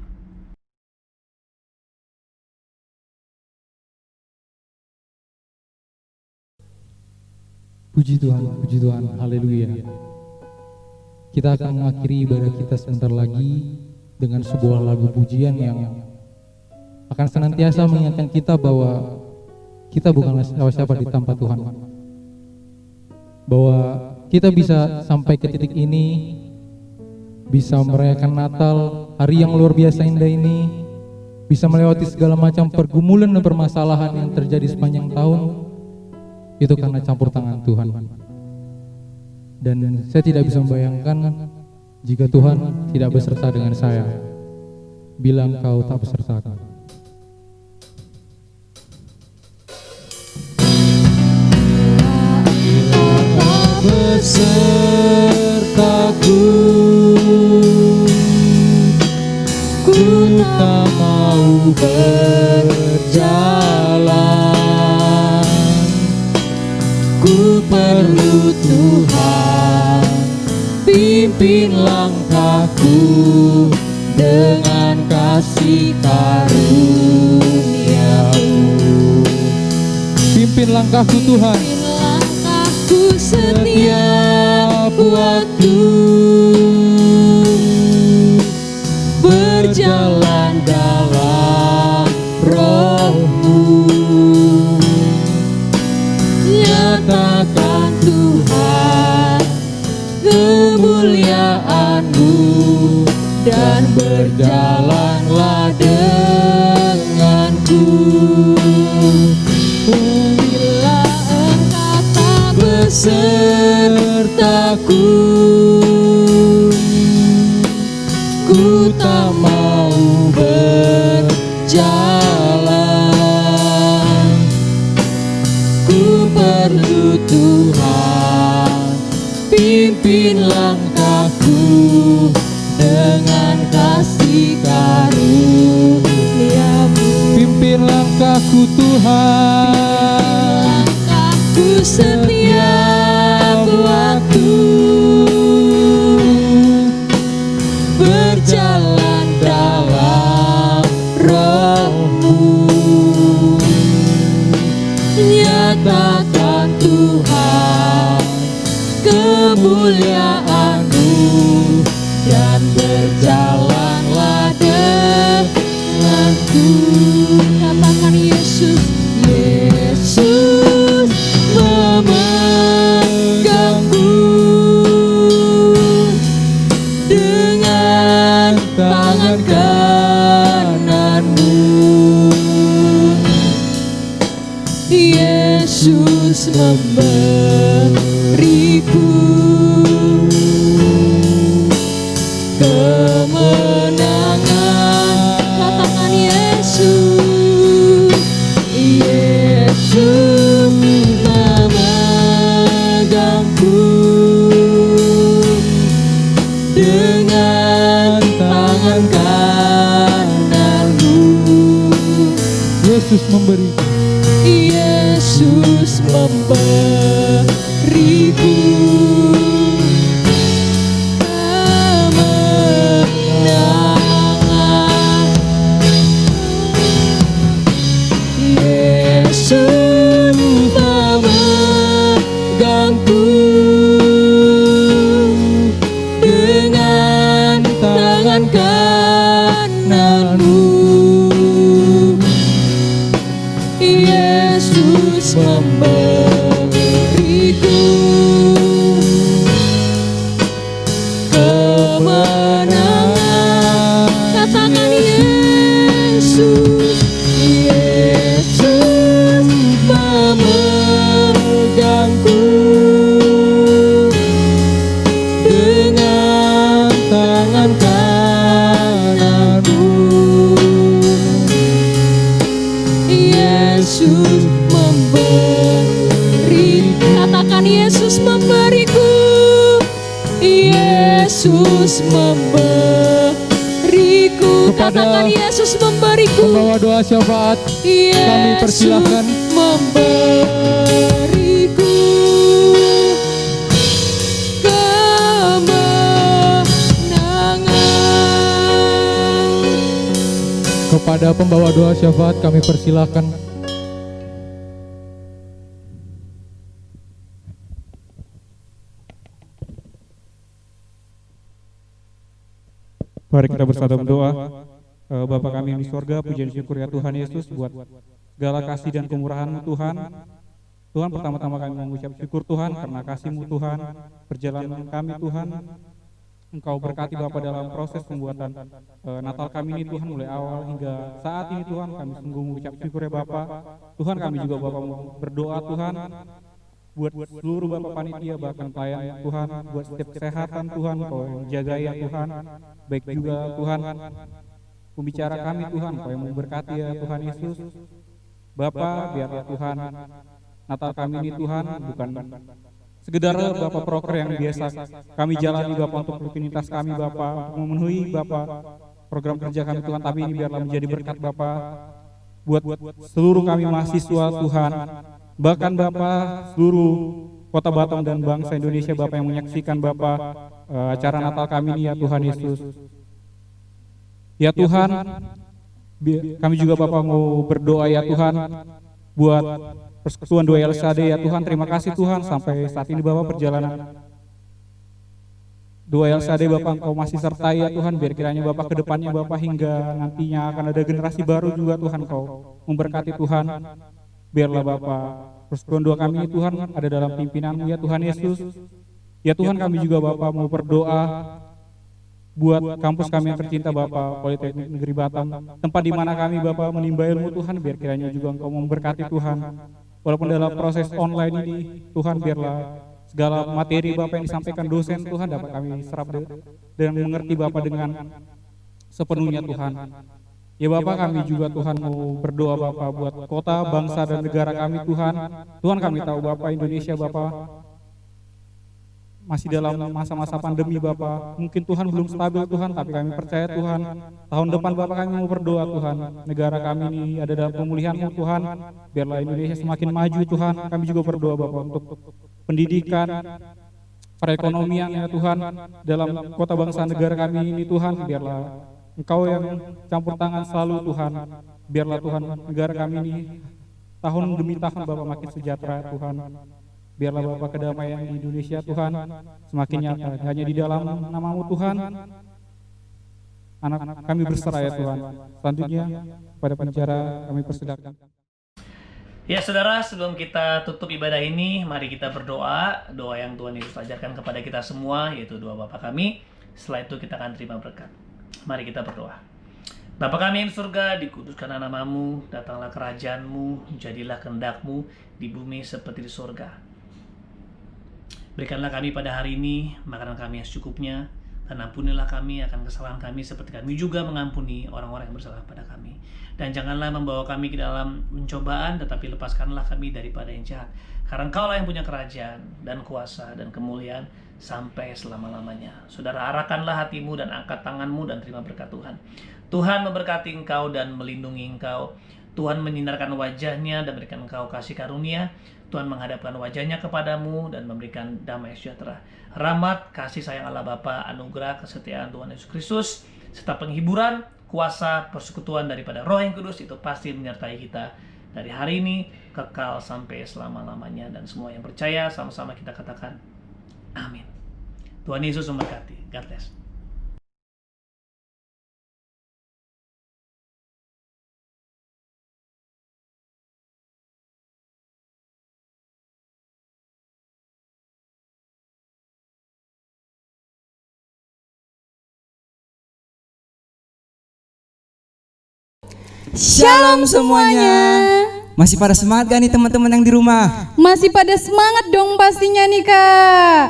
Puji Tuhan, haleluya. Kita akan mengakhiri ibadah kita sebentar lagi dengan sebuah lagu pujian yang akan senantiasa mengingatkan kita bahwa kita bukanlah siapa-siapa di tanpa Tuhan. Bahwa kita bisa sampai ke titik ini, bisa merayakan Natal, hari yang luar biasa indah ini, bisa melewati segala macam pergumulan dan permasalahan yang terjadi sepanjang tahun, itu karena campur tangan Tuhan. Dan saya tidak bisa membayangkan jika Tuhan tidak beserta dengan saya. Bila engkau tak besertakan. Besertaku, ku tak mau berjalan, ku perlu Tuhan, pimpin langkahku dengan kasih karunia-Mu. Pimpin langkahku Tuhan, setiap waktu, berjalan dalam Roh-Mu, nyatakan Tuhan kemuliaan-Mu, dan berjalanlah denganku. Bila Engkau tak besertaku, ku tak mau berjalan, ku perlu Tuhan, pimpin langkahku dengan kasih karunia-Mu. pimpin langkahku Tuhan, langkahku setiap waktu, berjalan dalam Roh-Mu, nyatakan Tuhan kemuliaan-Mu, dan berjalanlah denganku. Katakan Yesus, Yesus memegangku dengan tangan kanan-Mu. Yesus memberiku kemenangan. Katakan Yesus, Yesus memegangku dengan tangan kanan-Mu. Yesus memberi, Yesus memberiku kemenangan. Yesus memegangku dengan tangan kanan-Mu. Yesus memberiku kemenangan. Katakan Yesus, Yesus memegangku dengan tangan kanan-Mu. Yesus memberi, katakan Yesus memberiku, Yesus memberiku katakan Yesus memberiku. Pembawa doa syafaat kami persilahkan. Memberiku kemenangan. Kepada pembawa doa syafaat kami persilahkan. Mari kita bersatu berdoa. Bapa kami yang di surga, puji dan syukur ya Tuhan Yesus buat segala kasih dan kemurahan-Mu Tuhan. Tuhan, pertama-tama kami mengucap syukur Tuhan karena kasih-Mu Tuhan, perjalanan kami Tuhan. Engkau berkati Bapa dalam proses pembuatan Natal kami ini Tuhan, mulai awal hingga saat ini Tuhan, kami sungguh mengucap syukur ya Bapa. Tuhan, kami juga Bapa mau berdoa Tuhan buat seluruh Bapak panitia, bahkan pelayan Tuhan, buat setiap kesehatan Tuhan, Kau yang jaga ya Tuhan, baik juga Tuhan pembicara kami Tuhan, Kau yang memberkati ya Tuhan Yesus. Bapa, biarlah Tuhan Natal kami ini Tuhan bukan sekedar Bapak proker yang biasa kami jalani Bapak untuk rutinitas kami Bapak, untuk memenuhi Bapak program kerja kami Tuhan, tapi ini biarlah menjadi berkat Bapak buat seluruh kami mahasiswa Tuhan, bahkan Bapak seluruh Kota Batam dan bangsa Indonesia Bapak yang menyaksikan Bapak acara Natal kami ini ya Tuhan Yesus. Ya Tuhan, kami juga Bapak mau berdoa ya Tuhan buat Persekutuan Doa El Shaddai ya Tuhan. Terima kasih Tuhan sampai saat ini Bapak perjalanan Doa El Shaddai Bapak Engkau masih sertai ya Tuhan. Biar kiranya Bapak ke depannya Bapak hingga nantinya akan ada generasi baru juga Tuhan Engkau memberkati Tuhan. Biarlah Bapak persekutuan doa kami Tuhan ada dalam pimpinan-Mu ya Tuhan Yesus. Ya Tuhan, kami juga Bapak mau berdoa buat kampus kami yang tercinta Bapak Politeknik Negeri Batam, tempat di mana kami Bapak menimba ilmu Tuhan. Biar kiranya juga Engkau memberkati Tuhan. Walaupun dalam proses online ini Tuhan, biarlah segala materi Bapak yang disampaikan dosen Tuhan dapat kami serap dan mengerti Bapak dengan sepenuhnya Tuhan. Ya Bapak, kami juga Tuhan mau berdoa Bapak buat kota, bangsa dan negara kami Tuhan. Tuhan, kami tahu Bapak Indonesia Bapak masih dalam masa-masa pandemi Bapak. Mungkin Tuhan belum stabil Tuhan, tapi kami percaya Tuhan tahun depan Bapak kami mau berdoa Tuhan, negara kami ini ada dalam pemulihan-Mu Tuhan. Biarlah Indonesia semakin maju Tuhan. Kami juga berdoa Bapak untuk pendidikan, perekonomian ya Tuhan dalam kota bangsa negara kami ini Tuhan. Biarlah Engkau yang campur tangan selalu Tuhan. Biarlah Tuhan negara kami ini tahun demi tahun Bapak makin sejahtera Tuhan. Biarlah Bapak kedamaian di Indonesia Tuhan semakin nyata hanya di dalam nama-Mu Tuhan. Anak kami berserah ya Tuhan. Selanjutnya pada penjara kami persilakan. Ya saudara, sebelum kita tutup ibadah ini, mari kita berdoa. Doa yang Tuhan Yesus ajarkan kepada kita semua, yaitu doa Bapa kami. Setelah itu kita akan terima berkat. Mari kita berdoa. Bapa kami yang di surga, dikuduskanlah nama-Mu, datanglah kerajaan-Mu, jadilah kehendak-Mu di bumi seperti di surga. Berikanlah kami pada hari ini makanan kami yang secukupnya, dan ampunilah kami akan kesalahan kami seperti kami juga mengampuni orang-orang yang bersalah pada kami. Dan janganlah membawa kami ke dalam pencobaan, tetapi lepaskanlah kami daripada yang jahat. Karena Engkaulah yang punya kerajaan dan kuasa dan kemuliaan sampai selama-lamanya. Saudara, arahkanlah hatimu dan angkat tanganmu dan terima berkat Tuhan. Tuhan memberkati engkau dan melindungi engkau. Tuhan menyinarkan wajahnya dan memberikan engkau kasih karunia. Tuhan menghadapkan wajahnya kepadamu dan memberikan damai sejahtera. Rahmat, kasih sayang Allah Bapa, anugerah, kesetiaan Tuhan Yesus Kristus, serta penghiburan, kuasa, persekutuan daripada Roh yang Kudus itu pasti menyertai kita dari hari ini kekal sampai selama-lamanya. Dan semua yang percaya sama-sama kita katakan amin. Tuhan Yesus memberkati. God bless. Shalom semuanya. Masih pada semangat gak nih teman-teman yang di rumah? Masih pada semangat dong pastinya nih Kak.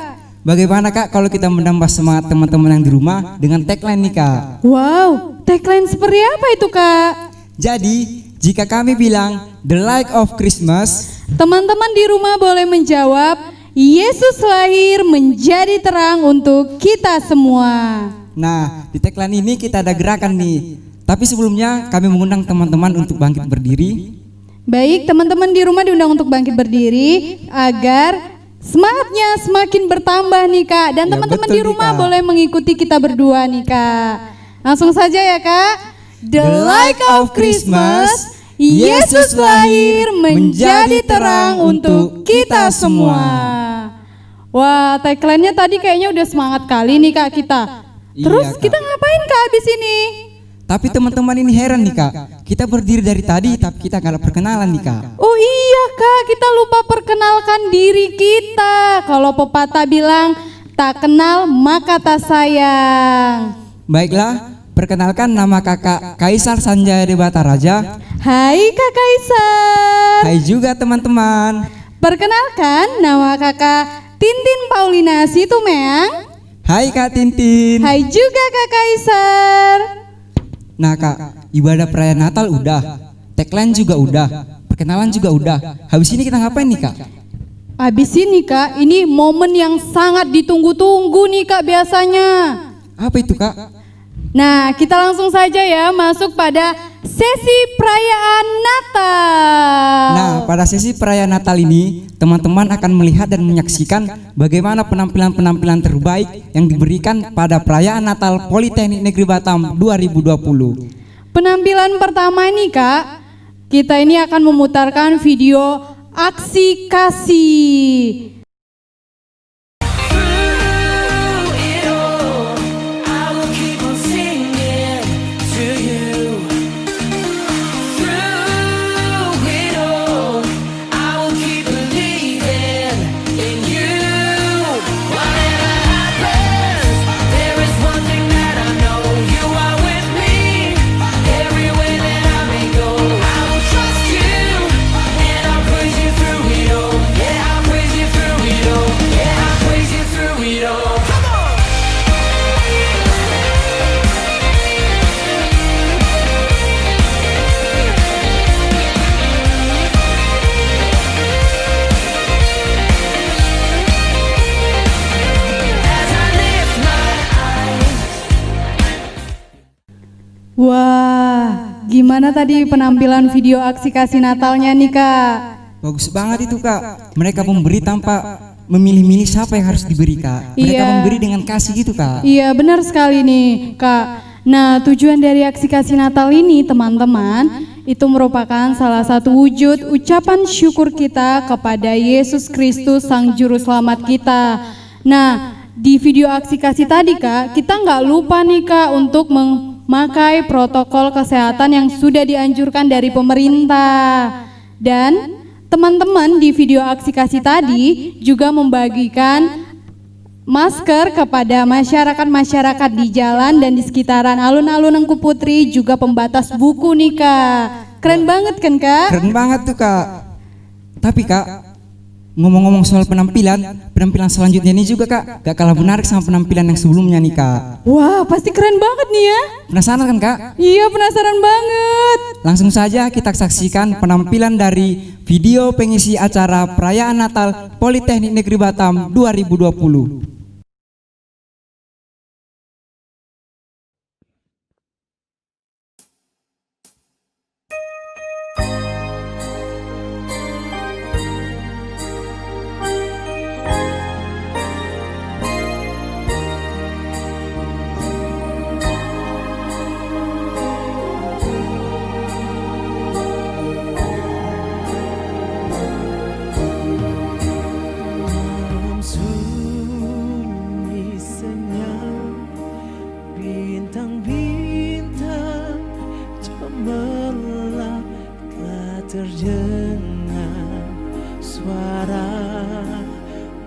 Bagaimana Kak kalau kita menambah semangat teman-teman yang di rumah dengan tagline nih Kak? Wow, tagline seperti apa itu Kak? Jadi, jika kami bilang The Light of Christmas, teman-teman di rumah boleh menjawab Yesus lahir menjadi terang untuk kita semua. Nah, di tagline ini kita ada gerakan nih. Tapi sebelumnya kami mengundang teman-teman untuk bangkit berdiri. Baik, teman-teman di rumah diundang untuk bangkit berdiri agar semangatnya semakin bertambah nih Kak. Dan Ya, teman-teman betul di nih, rumah Kak. boleh mengikuti kita berdua nih Kak. Langsung saja ya Kak. The light of Christmas, Yesus lahir menjadi terang untuk kita semua. Wah, tagline-nya tadi kayaknya udah semangat kali nih Kak kita. Terus Iya, Kak. kita ngapain Kak abis ini? Tapi teman-teman ini heran nih Kak. Kita berdiri dari tadi tapi kita nggak ada perkenalan nih Kak. Oh iya Kak, kita lupa perkenalkan diri kita. Kalau pepatah bilang, tak kenal maka tak sayang. Baiklah, perkenalkan nama Kakak Kaisar Sanjaya Dewata Raja. Hai Kak Kaisar. Hai juga teman-teman. Perkenalkan nama Kakak Tintin Paulina Situmeang. Hai Kak Tintin. Hai juga Kak Kaisar. Nah Kak, ibadah perayaan Natal udah, tagline juga udah, perkenalan juga udah. Habis ini kita ngapain nih Kak? Habis ini Kak, ini momen yang sangat ditunggu-tunggu nih Kak biasanya. Apa itu Kak? Nah, kita langsung saja ya masuk pada sesi perayaan Natal. Nah, pada sesi perayaan Natal ini, teman-teman akan melihat dan menyaksikan bagaimana penampilan-penampilan terbaik yang diberikan pada perayaan Natal Politeknik Negeri Batam 2020. Penampilan pertama nih Kak, kita ini akan memutarkan video aksi kasih. Wah, gimana tadi penampilan video aksi kasih Natalnya nih Kak? Bagus banget itu Kak. Mereka memberi tanpa memilih-milih siapa yang harus diberi Kak. Mereka Iya. memberi dengan kasih gitu Kak. Iya benar sekali nih Kak. Nah, tujuan dari aksi kasih Natal ini teman-teman, itu merupakan salah satu wujud ucapan syukur kita kepada Yesus Kristus Sang Juru Selamat kita. Nah, di video aksi kasih tadi Kak, kita nggak lupa nih Kak untuk memakai protokol kesehatan yang sudah dianjurkan dari pemerintah. Dan teman-teman di video aksi kasih tadi juga membagikan masker kepada masyarakat di jalan dan di sekitaran alun-alun Engku Putri, juga pembatas buku nih Kak. Keren banget kan Kak? Keren banget tuh Kak. Tapi Kak, ngomong-ngomong soal penampilan selanjutnya ini juga Kak, gak kalah menarik sama penampilan yang sebelumnya nih Kak. Wah, pasti keren banget nih ya. Penasaran kan Kak? Iya, penasaran banget. Langsung saja kita saksikan penampilan dari video pengisi acara perayaan Natal Politeknik Negeri Batam 2020. Terdengar suara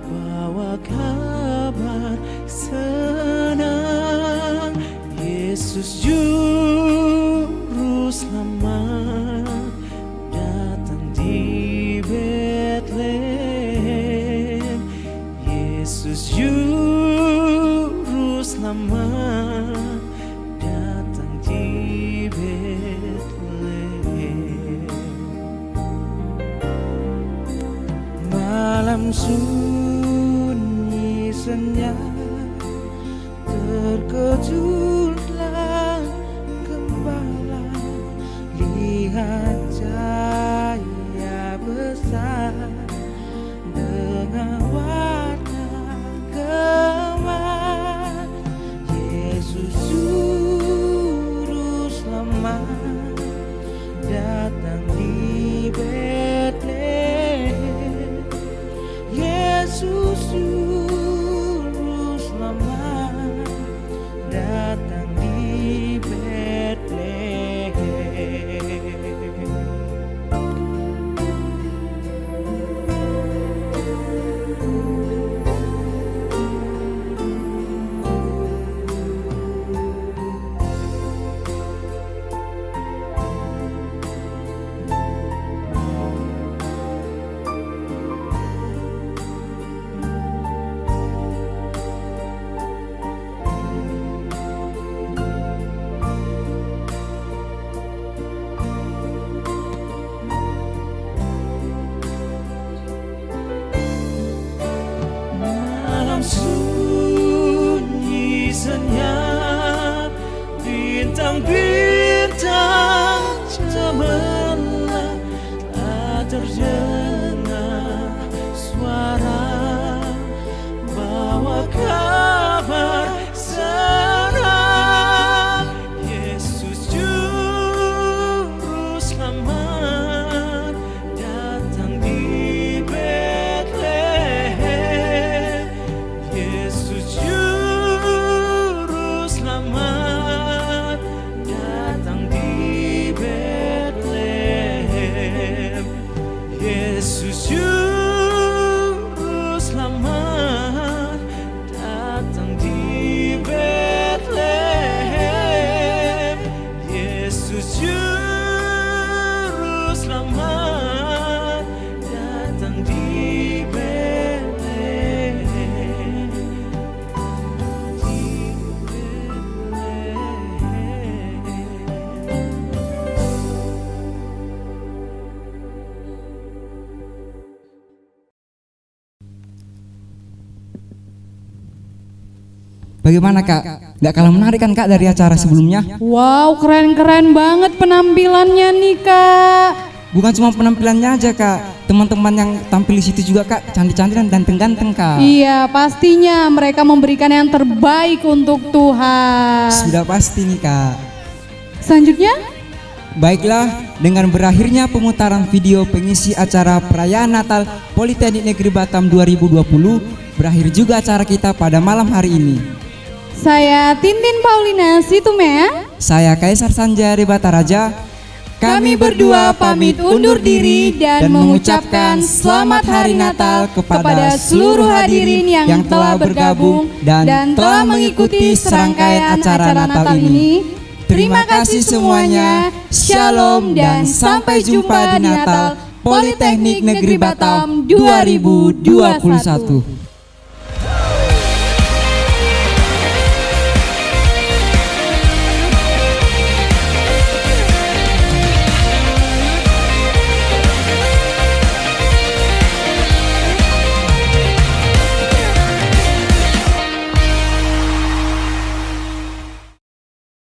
bawa kabar senang, Yesus Juru Selamat datang di Betlehem. Yesus Juru Selamat datang di Betlehem. Malam sunyi senyap, terkejutlah gembala Bintang-bintang cemerlang, tak terdengar suara bawa kabar senang. Yesus Juru Selamat datang di Betlehem. Yesus Juru Selamat datang di Betlehem. Yesus Juru Selamat datang di Betlehem. Yesus Juru Selamat datang di Betlehem. Bagaimana Kak? Nggak kalah menarik kan Kak dari acara sebelumnya? Wow, keren-keren banget penampilannya nih Kak. Bukan cuma penampilannya aja Kak, teman-teman yang tampil di situ juga Kak cantik-cantik dan ganteng-ganteng Kak. Iya, pastinya mereka memberikan yang terbaik untuk Tuhan. Sudah pasti nih Kak. Selanjutnya? Baiklah, dengan berakhirnya pemutaran video pengisi acara perayaan Natal Politeknik Negeri Batam 2020, berakhir juga acara kita pada malam hari ini. Saya Tintin Paulina Situmea. Saya Kaisar Sanjaya Bataraja. Kami berdua pamit undur diri dan mengucapkan selamat hari Natal kepada seluruh hadirin yang telah bergabung dan telah mengikuti serangkaian acara Natal ini. Terima kasih semuanya. Shalom dan sampai jumpa di Natal Politeknik Negeri Batam 2021.